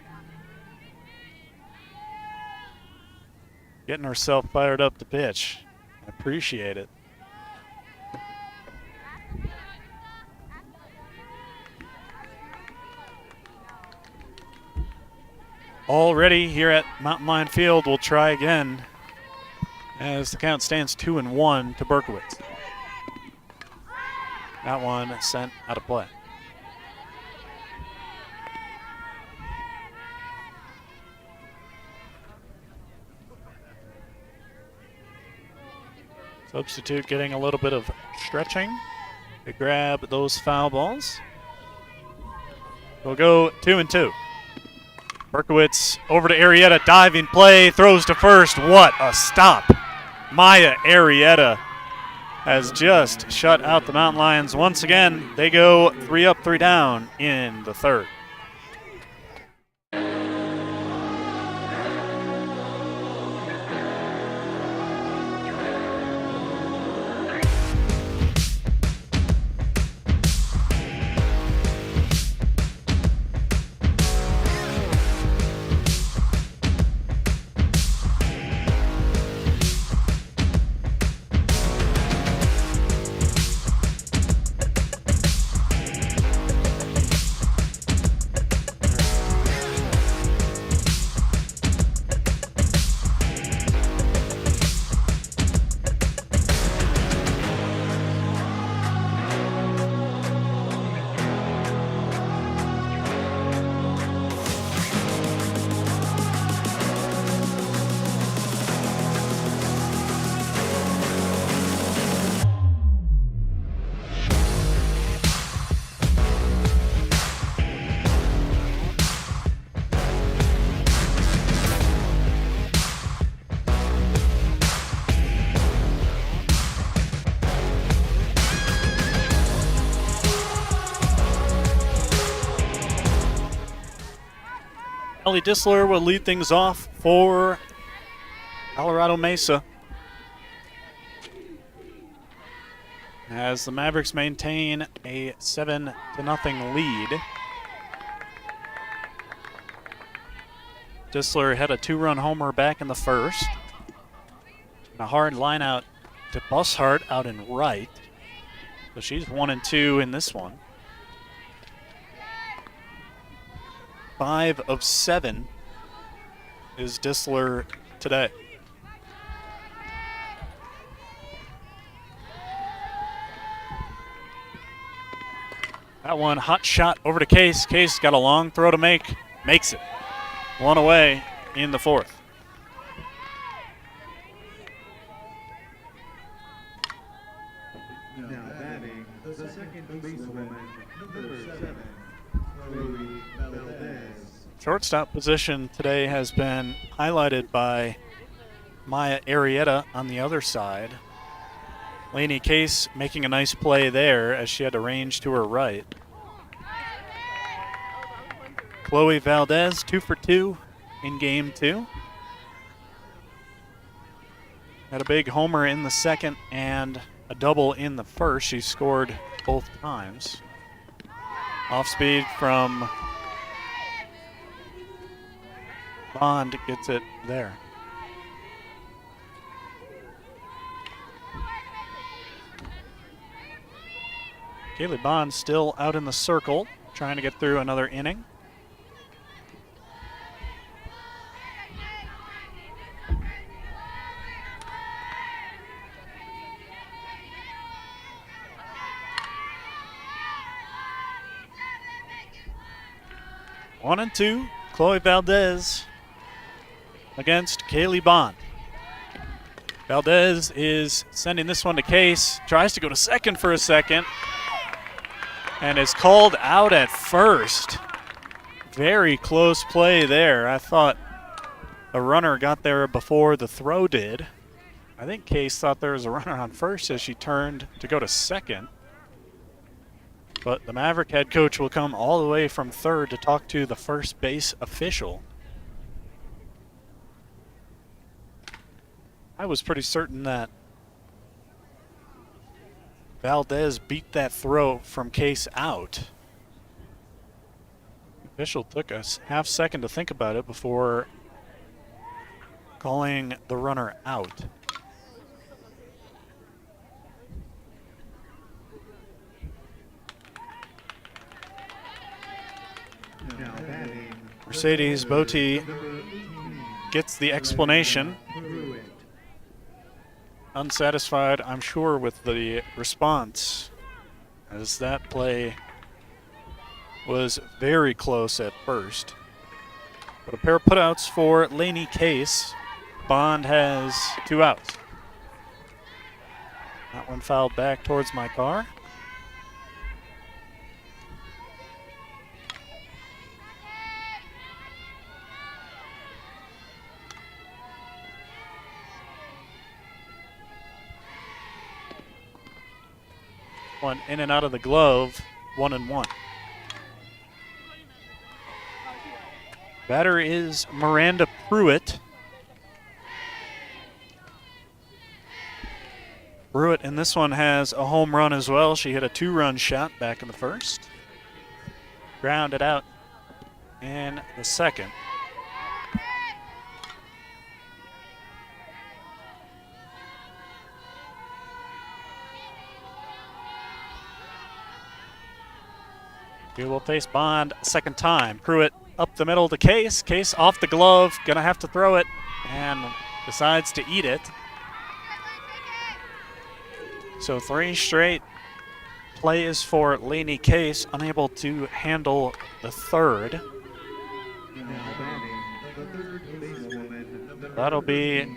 Speaker 1: Getting herself fired up to pitch. I appreciate it. already here at Mountain Lion Field. We'll try again as the count stands 2-1 to Berkowitz. That one sent out of play. Substitute getting a little bit of stretching to grab those foul balls. We'll go 2-2. Berkowitz over to Arrieta, diving play, throws to first. What a stop. Maya Arrieta has just shut out the Mountain Lions once again. They go 3 up, 3 down in the third. Ellie Disler will lead things off for Colorado Mesa as the Mavericks maintain a 7-0 lead. Disler had a 2-run homer back in the first. And a hard line out to Bushart out in right. So she's 1-2 in this one. 5 of 7 is Disler today. That one, hot shot over to Case. Case got a long throw to make, makes it. 1 away in the fourth.
Speaker 2: Now batting, the second basewoman, number 7, Chloe Valdez.
Speaker 1: Shortstop position today has been highlighted by Maya Arrieta on the other side. Lainey Case making a nice play there as she had a range to her right. Chloe Valdez, 2 for 2 in game 2. Had a big homer in the second and a double in the first. She scored both times. Off speed from Bond gets it there. Kaylee Bond still out in the circle, trying to get through another inning. One and two, Chloe Valdez against Kaylee Bond. Valdez is sending this one to Case, tries to go to second for a second, and is called out at first. Very close play there. I thought a runner got there before the throw did. I think Case thought there was a runner on first as she turned to go to second. But the Maverick head coach will come all the way from third to talk to the first base official. I was pretty certain that Valdez beat that throw from Case out. The official took a half second to think about it before calling the runner out. Mercedes Boti gets the explanation. Unsatisfied, I'm sure, with the response, as that play was very close at first. But a pair of putouts for Laney Case. Bond has 2 outs. That one fouled back towards my car. One in and out of the glove, 1-1. Batter is Miranda Pruitt. Pruitt in this one has a home run as well. She hit a 2-run shot back in the first. Grounded out in the second. We will face Bond a second time. Pruitt up the middle to Case. Case off the glove, gonna have to throw it, and decides to eat it. So 3 straight plays for Laney Case, unable to handle the third. That'll be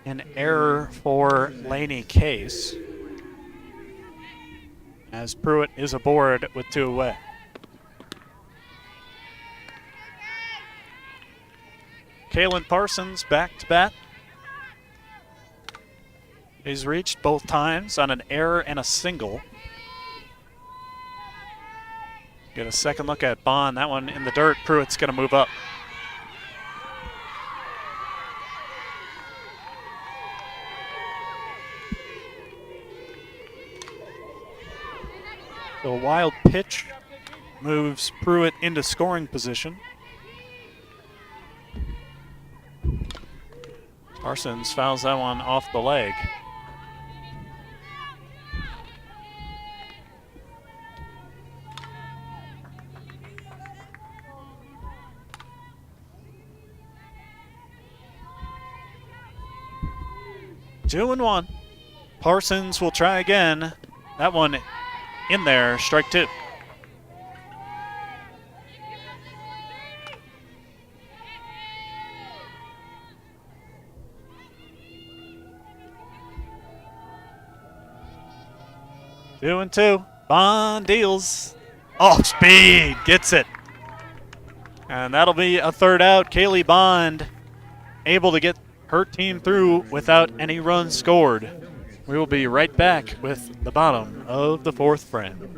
Speaker 1: an error for Laney Case, as Pruitt is aboard with 2 away. Kaylin Parsons back to bat. He's reached both times on an error and a single. Get a second look at Bond. That one in the dirt. Pruitt's going to move up. So a wild pitch moves Pruitt into scoring position. Parsons fouls that one off the leg. Two and 1. Parsons will try again. That one in there, strike 2. Two and 2. Bond deals. Off speed. Gets it. And that'll be a third out. Kaylee Bond able to get her team through without any runs scored. We will be right back with the bottom of the 4th frame.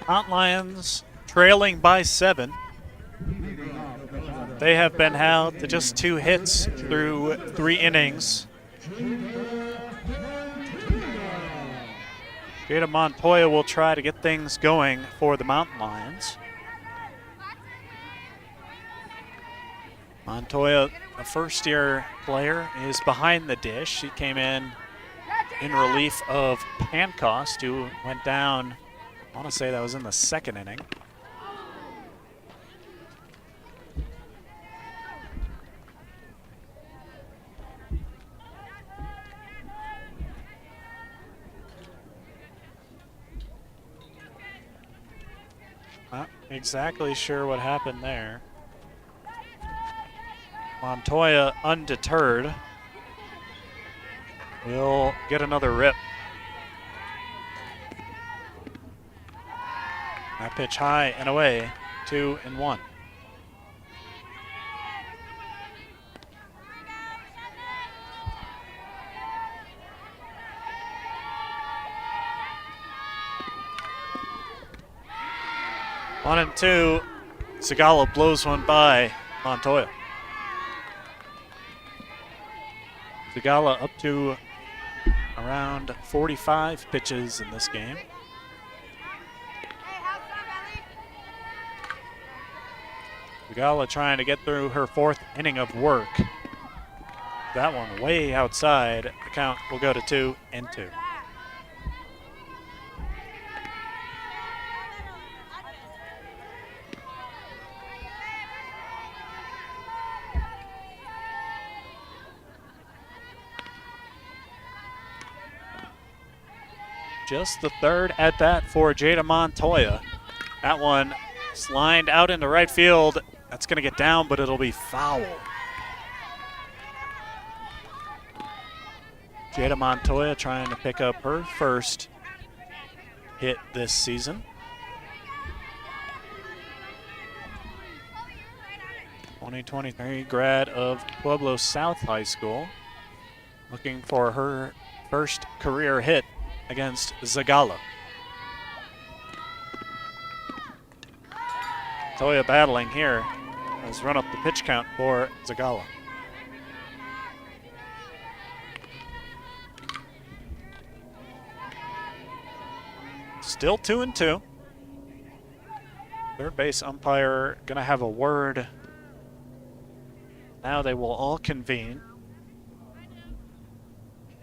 Speaker 1: Mount Lions trailing by 7. They have been held to just 2 hits through 3 innings. Jada Montoya will try to get things going for the Mountain Lions. Montoya, a first-year player, is behind the dish. She came in relief of Pancost, who went down, I want to say that was in the 2nd inning. Not exactly sure what happened there. Montoya, undeterred, will get another rip. That pitch high and away, 2-1. One and two. Zagala blows one by Montoya. Zagala up to around 45 pitches in this game. Zagala trying to get through her fourth inning of work. That one way outside. The count will go to 2-2. Just the third at bat for Jada Montoya. That one lined out into right field. That's going to get down, but it'll be foul. Jada Montoya trying to pick up her first hit this season. 2023 grad of Pueblo South High School. Looking for her first career hit against Zagala. Montoya battling here has run up the pitch count for Zagala. Still 2-2. Third base umpire gonna have a word. Now they will all convene.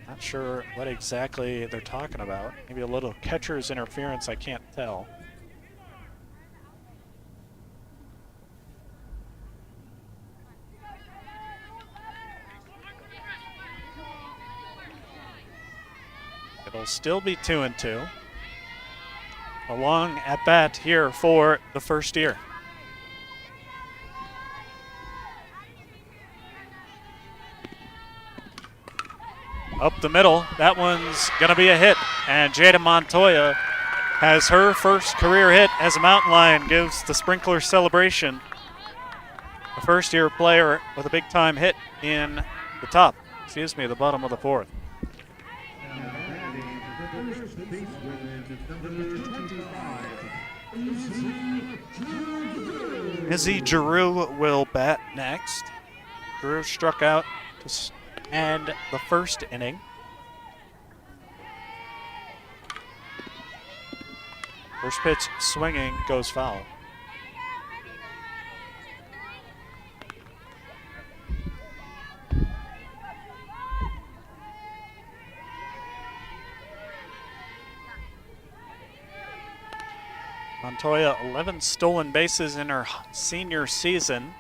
Speaker 1: Not sure what exactly they're talking about. Maybe a little catcher's interference, I can't tell. It'll still be 2-2. A long at bat here for the first year. Up the middle, that one's gonna be a hit, and Jada Montoya has her first career hit as a Mountain Lion, gives the sprinkler celebration. A first-year player with a big-time hit in the bottom of the fourth. Izzy Giroux will bat next. Giroux struck out to end the first inning. First pitch swinging goes foul. Montoya, 11 stolen bases in her senior season.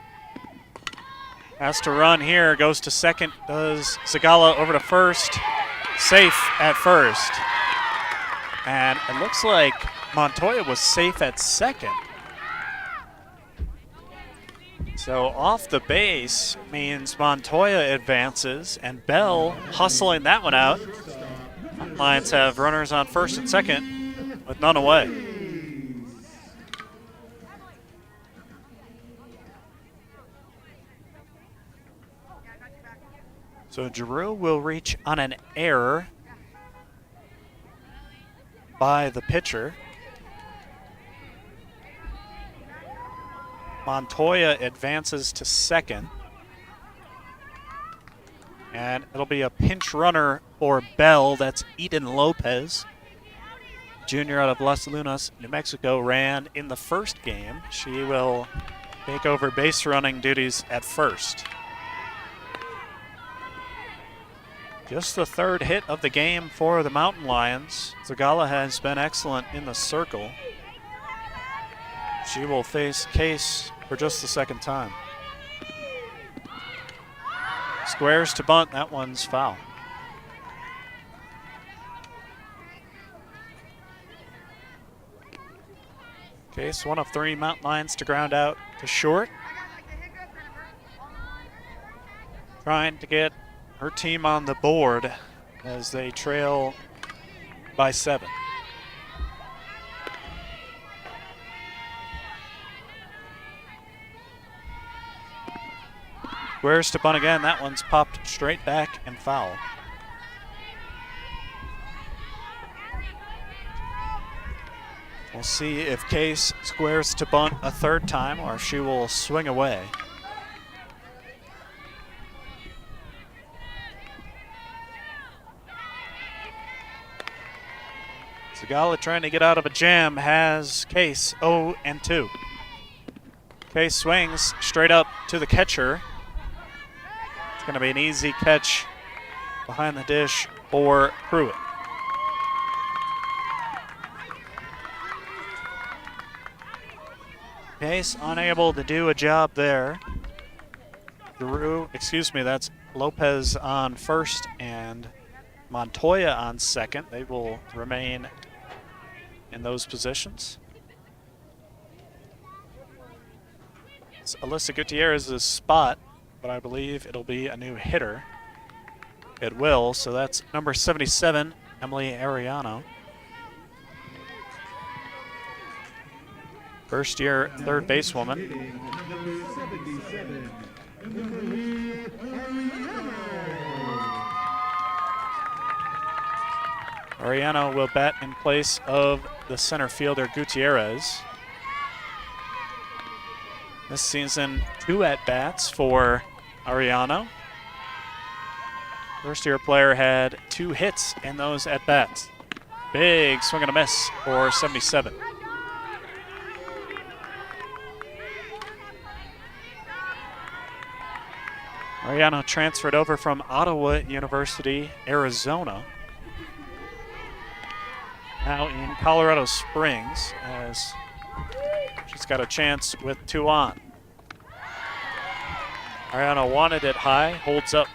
Speaker 1: Has to run here, goes to second, does Zagala over to first. Safe at first. And it looks like Montoya was safe at second. So off the base means Montoya advances, and Bell hustling that one out. Lions have runners on first and second with none away. So Giroux will reach on an error by the pitcher. Montoya advances to second. And it'll be a pinch runner for Bell. That's Eden Lopez. Junior out of Las Lunas, New Mexico, ran in the first game. She will take over base running duties at first. Just the third hit of the game for the Mountain Lions. Zagala has been excellent in the circle. She will face Case for just the second time. Squares to bunt, that one's foul. Case 1 of 3 Mountain Lions to ground out to short. Trying to get her team on the board as they trail by 7. Squares to bunt again. That one's popped straight back and foul. We'll see if Case squares to bunt a third time or if she will swing away. Zagala trying to get out of a jam has Case 0-2. Case swings straight up to the catcher. It's going to be an easy catch behind the dish for Pruitt. Case unable to do a job there. That's Lopez on first and Montoya on second. They will remain in those positions. It's Alyssa Gutierrez's spot, but I believe it'll be a new hitter. It will, so that's number 77, Emily Ariano. First-year third basewoman. Ariano will bat in place of the center fielder Gutierrez. This season, 2 at-bats for Ariano. First-year player had 2 hits in those at-bats. Big swing and a miss for 77. Ariano transferred over from Ottawa University, Arizona. Now in Colorado Springs as she's got a chance with 2 on. Ariano wanted it high, holds up.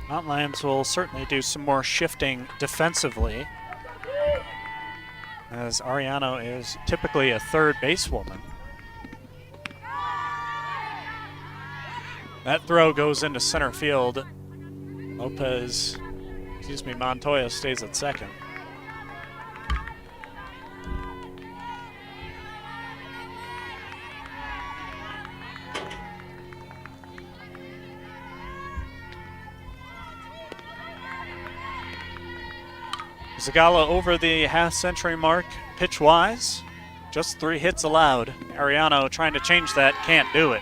Speaker 1: Mountain Lions will certainly do some more shifting defensively, as Ariano is typically a third basewoman. That throw goes into center field. Montoya stays at second. Zagala over the half-century mark pitch-wise. Just 3 hits allowed. Ariano trying to change that, can't do it,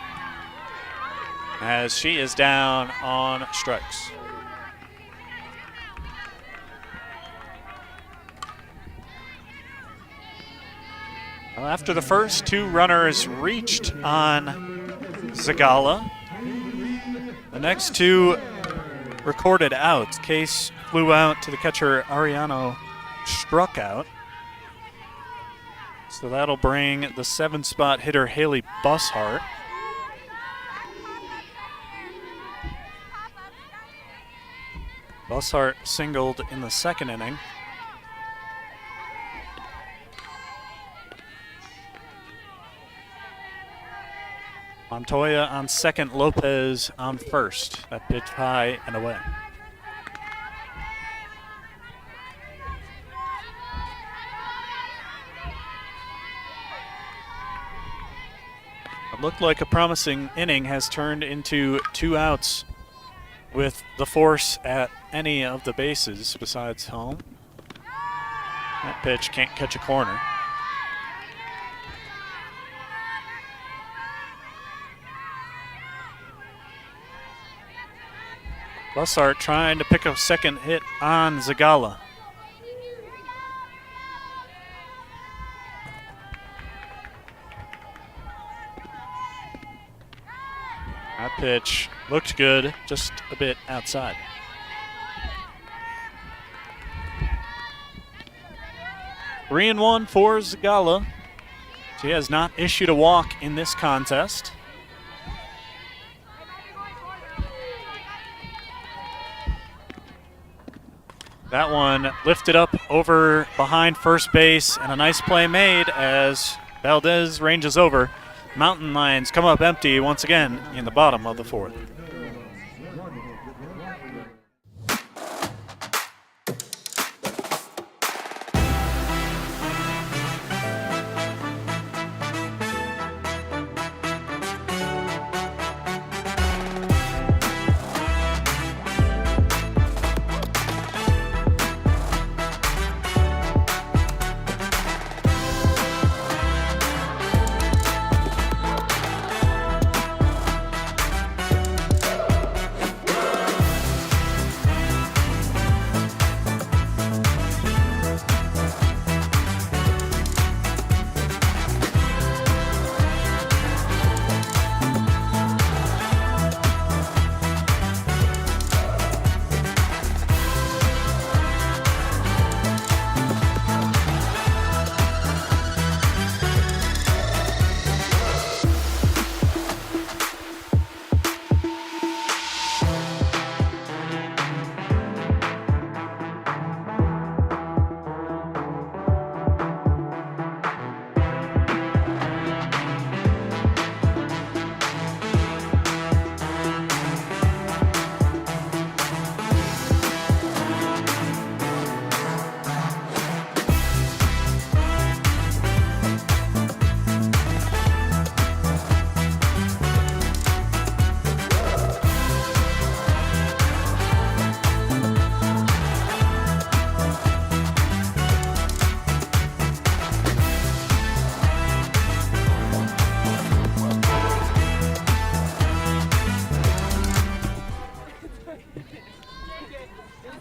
Speaker 1: as she is down on strikes. Well, after the first 2 runners reached on Zagala, the next 2 recorded outs. Case flew out to the catcher. Ariano struck out. So that'll bring the 7-spot hitter Haley Bushart. Bushart singled in the second inning. Montoya on second, Lopez on first. That pitch high and away. What looked like a promising inning has turned into 2 outs with the force at any of the bases besides home. That pitch can't catch a corner. Bussart trying to pick a second hit on Zagala. That pitch looked good, just a bit outside. Three and 1 for Zagala. She has not issued a walk in this contest. That one lifted up over behind first base, and a nice play made as Valdez ranges over. Mountain Lions come up empty once again in the bottom of the fourth.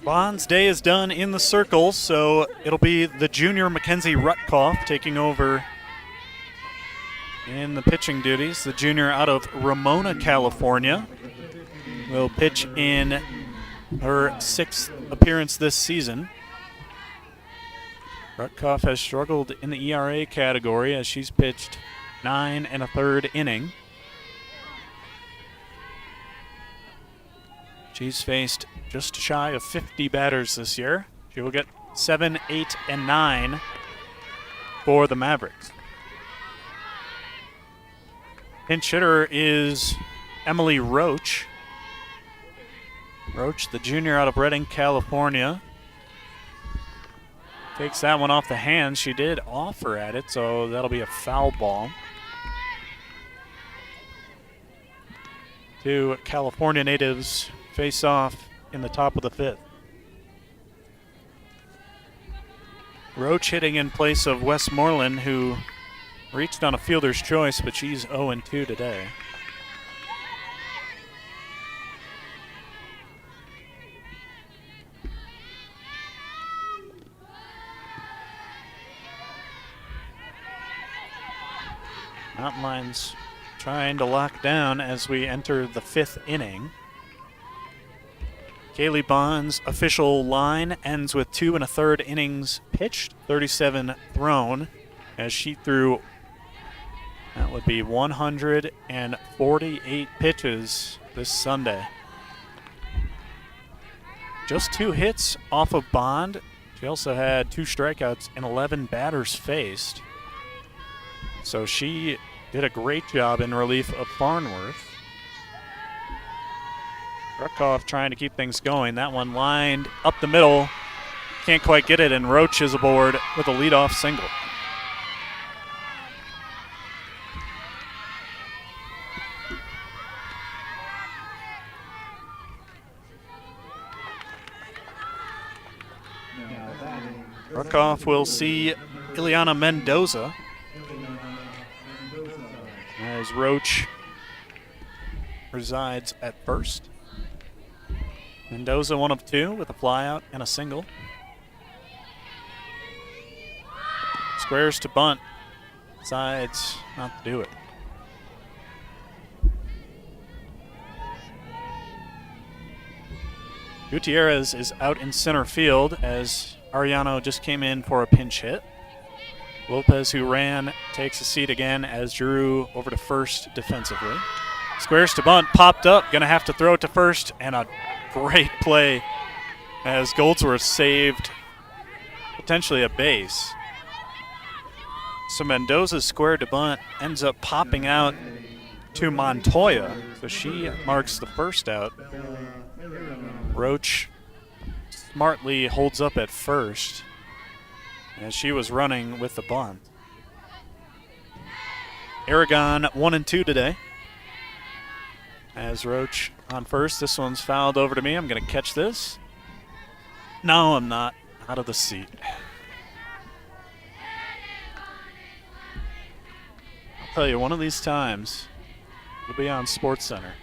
Speaker 1: Bond's day is done in the circle, so it'll be the junior Mackenzie Rutkoff taking over in the pitching duties. The junior out of Ramona, California, will pitch in her 6th appearance this season. Rutkoff has struggled in the ERA category as she's pitched 9 1/3 innings. She's faced just shy of 50 batters this year. She will get 7, 8, and 9 for the Mavericks. Pinch hitter is Emily Roach. Roach, the junior out of Redding, California. Takes that one off the hands. She did offer at it, so that'll be a foul ball. Two California natives face off in the top of the 5th. Roach hitting in place of Westmoreland, who reached on a fielder's choice, but she's 0-2 today. Mountain Lions trying to lock down as we enter the 5th inning. Kaylee Bond's official line ends with 2 1/3 innings pitched, 37 thrown, as she threw, that would be 148 pitches this Sunday. Just 2 hits off of Bond. She also had 2 strikeouts and 11 batters faced. So she did a great job in relief of Farnworth. Rutkoff trying to keep things going. That one lined up the middle. Can't quite get it, and Roach is aboard with a leadoff single. Rutkoff will see Ileana Mendoza as Roach resides at first. Mendoza 1 of 2 with a flyout and a single. Squares to bunt. Decides not to do it. Gutierrez is out in center field as Ariano just came in for a pinch hit. Lopez, who ran, takes a seat again as Drew over to first defensively. Squares to bunt, popped up, gonna have to throw it to first, and a great play as Goldsworth saved potentially a base. So Mendoza's square to bunt ends up popping out to Montoya, so she marks the first out. Roach smartly holds up at first as she was running with the bunt. Aragon 1-2 today. As Roach on first, this one's fouled over to me. I'm going to catch this. No, I'm not. Out of the seat. I'll tell you, one of these times, it'll be on SportsCenter.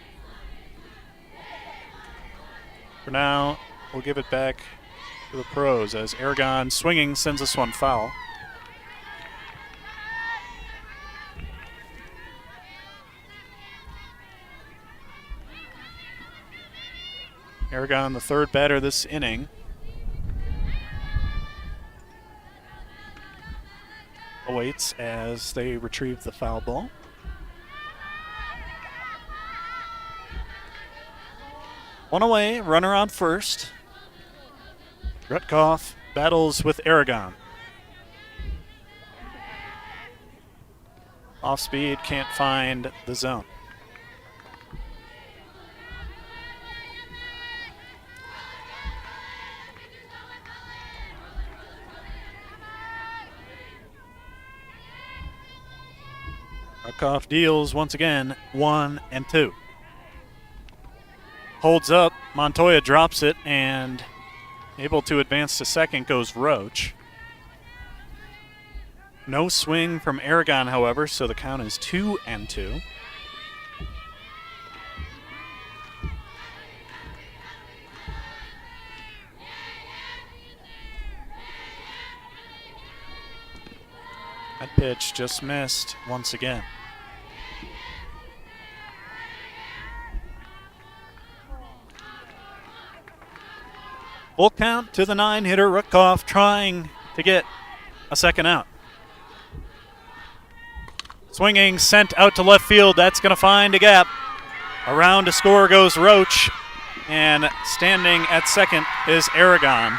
Speaker 1: For now, we'll give it back to the pros as Aragon swinging sends this one foul. Aragon, the third batter this inning. Awaits as they retrieve the foul ball. One away, runner on first. Rutkoff battles with Aragon. Off speed, can't find the zone. Rutkoff deals once again, 1-2. Holds up, Montoya drops it, and able to advance to second goes Roach. No swing from Aragon, however, so the count is 2-2. That pitch just missed once again. Full count to the 9-hitter, Rutkoff trying to get a second out. Swinging, sent out to left field. That's going to find a gap. Around to score goes Roach, and standing at second is Aragon.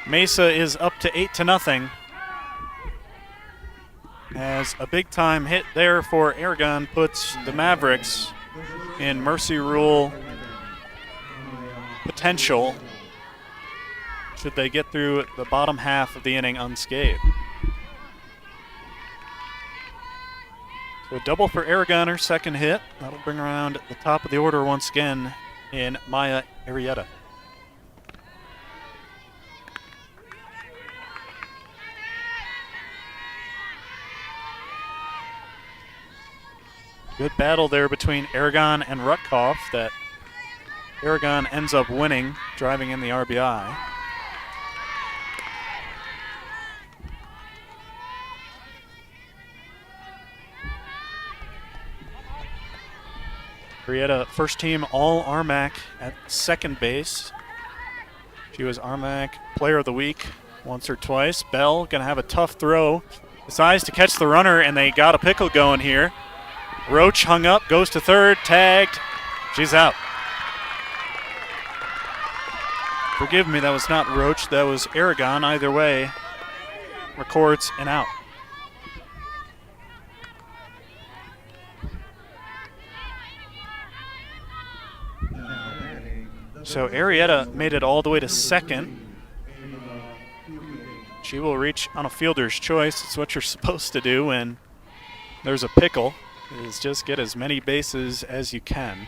Speaker 1: Mesa is up to 8-0. As a big-time hit there for Aragon puts the Mavericks in mercy rule potential should they get through the bottom half of the inning unscathed. So a double for Aragon, her second hit. That'll bring around the top of the order once again in Maya Arrieta. Good battle there between Aragon and Rutkoff that Aragon ends up winning, driving in the RBI. Arrieta, first team All-Armac at second base. She was Armac Player of the Week once or twice. Bell gonna have a tough throw. Decides to catch the runner, and they got a pickle going here. Roach hung up, goes to third, tagged. She's out. Forgive me, that was not Roach, that was Aragon. Either way, records an out. So Arrieta made it all the way to second. She will reach on a fielder's choice. It's what you're supposed to do when there's a pickle, is just get as many bases as you can.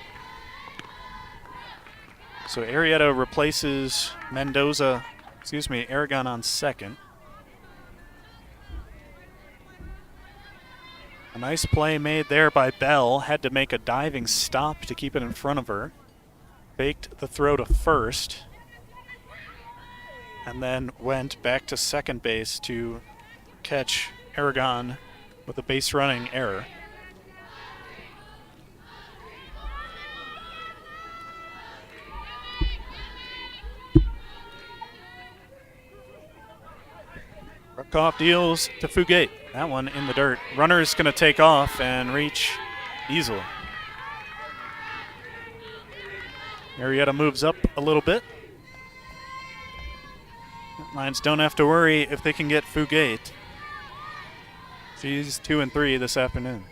Speaker 1: So Arrieta replaces Aragon on second. A nice play made there by Bell. Had to make a diving stop to keep it in front of her. Faked the throw to first. And then went back to second base to catch Aragon with a base running error. Rutkoff deals to Fugate. That one in the dirt. Runner's going to take off and reach easily. Marietta moves up a little bit. Lions don't have to worry if they can get Fugate. She's 2-3 this afternoon.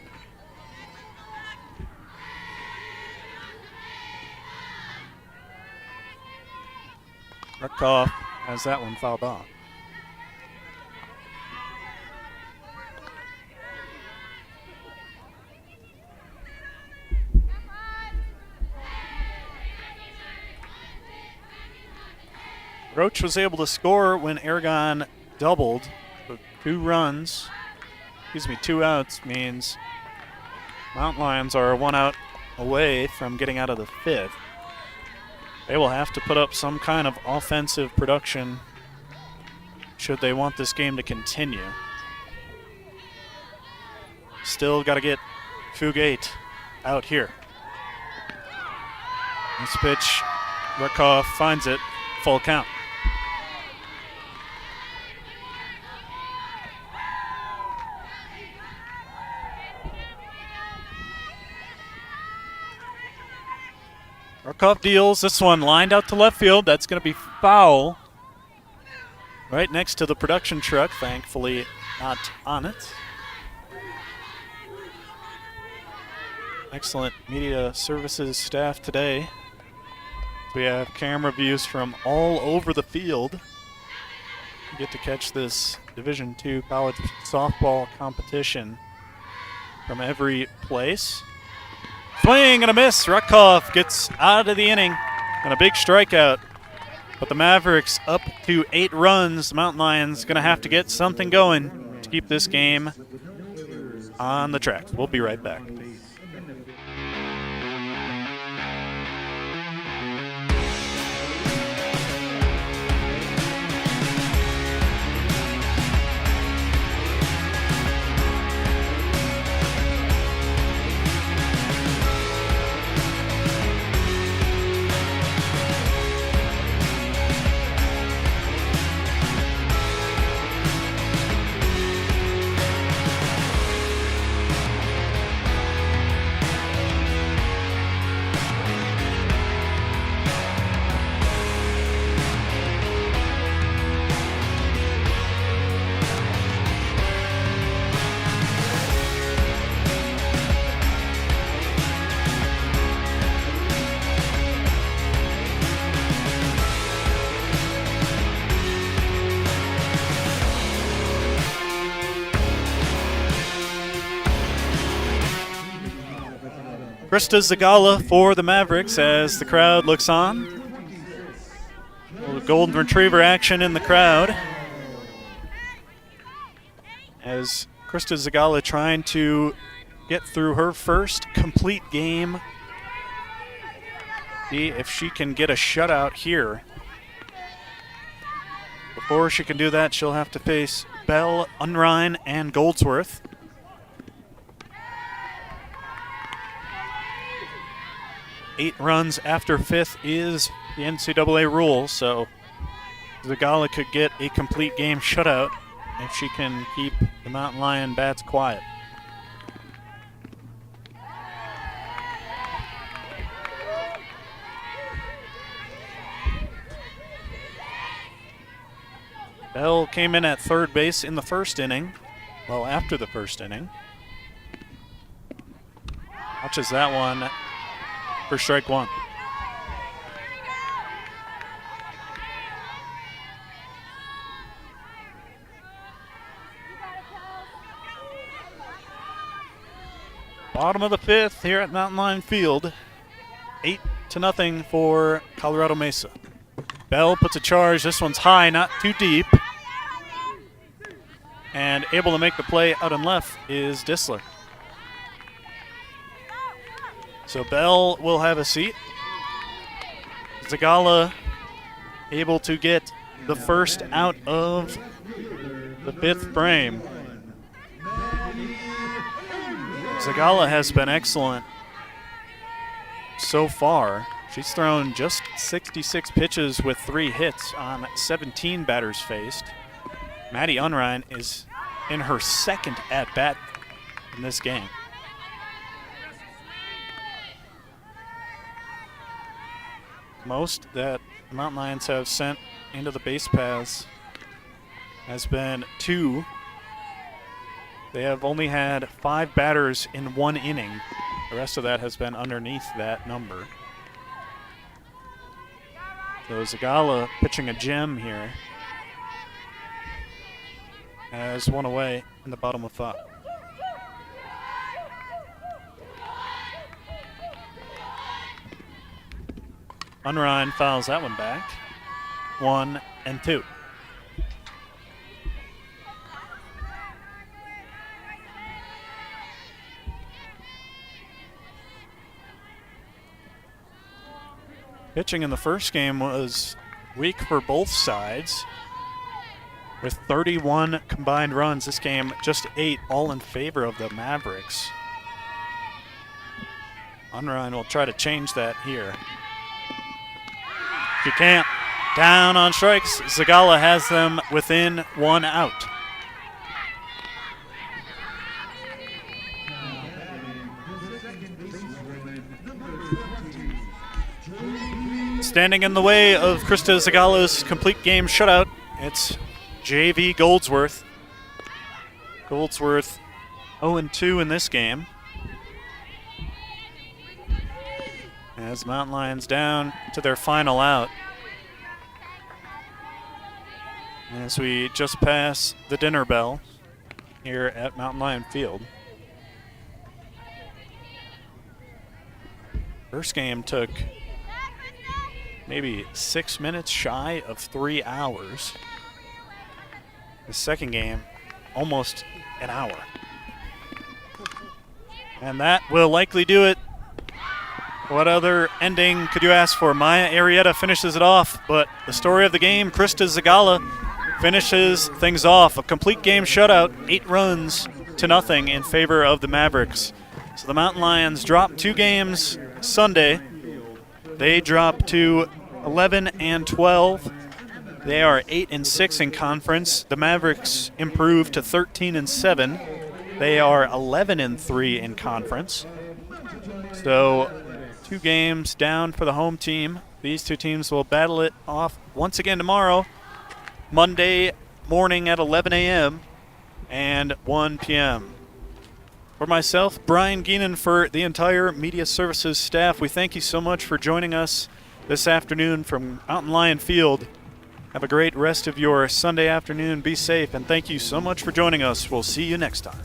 Speaker 1: Rutkoff has that one fouled off. Roach was able to score when Aragon doubled. So 2 outs means Mountain Lions are 1 out away from getting out of the 5th. They will have to put up some kind of offensive production should they want this game to continue. Still got to get Fugate out here. This pitch, Rutkoff finds it, full count. Rutkoff deals this one lined out to left field. That's going to be foul. Right next to the production truck, thankfully not on it. Excellent media services staff today. We have camera views from all over the field. You get to catch this Division II college softball competition from every place. Swing and a miss. Rutkoff gets out of the inning and a big strikeout. But the Mavericks up to 8 runs. The Mountain Lions going to have to get something going to keep this game on the track. We'll be right back. Krista Zagala for the Mavericks as the crowd looks on. A little golden retriever action in the crowd as Krista Zagala trying to get through her first complete game. See if she can get a shutout here. Before she can do that, she'll have to face Bell, Unrein, and Goldsworth. Eight runs after 5th is the NCAA rule, so Zagala could get a complete game shutout if she can keep the Mountain Lion bats quiet. Bell came in at third base in the first inning, well, after the first inning. Watches that one for strike 1. Bottom of the 5th here at Mountain Lion Field. 8-0 for Colorado Mesa. Bell puts a charge. This one's high, not too deep. And able to make the play out and left is Dissler. So Bell will have a seat. Zagala able to get the first out of the 5th frame. Zagala has been excellent so far. She's thrown just 66 pitches with 3 hits on 17 batters faced. Maddie Unrein is in her second at-bat in this game. most that the Mountain Lions have sent into the base paths has been 2. They have only had 5 batters in 1 inning. The rest of that has been underneath that number. So Zagala pitching a gem here. Has 1 away in the bottom of 5. Unrein fouls that one back. 1-2. Pitching in the first game was weak for both sides. With 31 combined runs, this game just 8, all in favor of the Mavericks. Unrein will try to change that here. If you can't, down on strikes. Zagala has them within 1 out. Standing in the way of Krista Zagala's complete game shutout, it's JV Goldsworth. Goldsworth 0-2 in this game. As Mountain Lions down to their final out. As we just pass the dinner bell here at Mountain Lion Field. First game took maybe 6 minutes shy of 3 hours. The second game, almost an hour. And that will likely do it. What other ending could you ask for? Maya Arrieta finishes it off, but the story of the game, Krista Zagala finishes things off. A complete game shutout, 8 runs to nothing in favor of the Mavericks. So the Mountain Lions drop 2 games Sunday. They drop to 11-12. They are 8-6 in conference. The Mavericks improved to 13-7. They are 11-3 in conference. So 2 games down for the home team. These 2 teams will battle it off once again tomorrow, Monday morning at 11 a.m. and 1 p.m. For myself, Brian Geenan, for the entire Media Services staff, we thank you so much for joining us this afternoon from Mountain Lion Field. Have a great rest of your Sunday afternoon. Be safe, and thank you so much for joining us. We'll see you next time.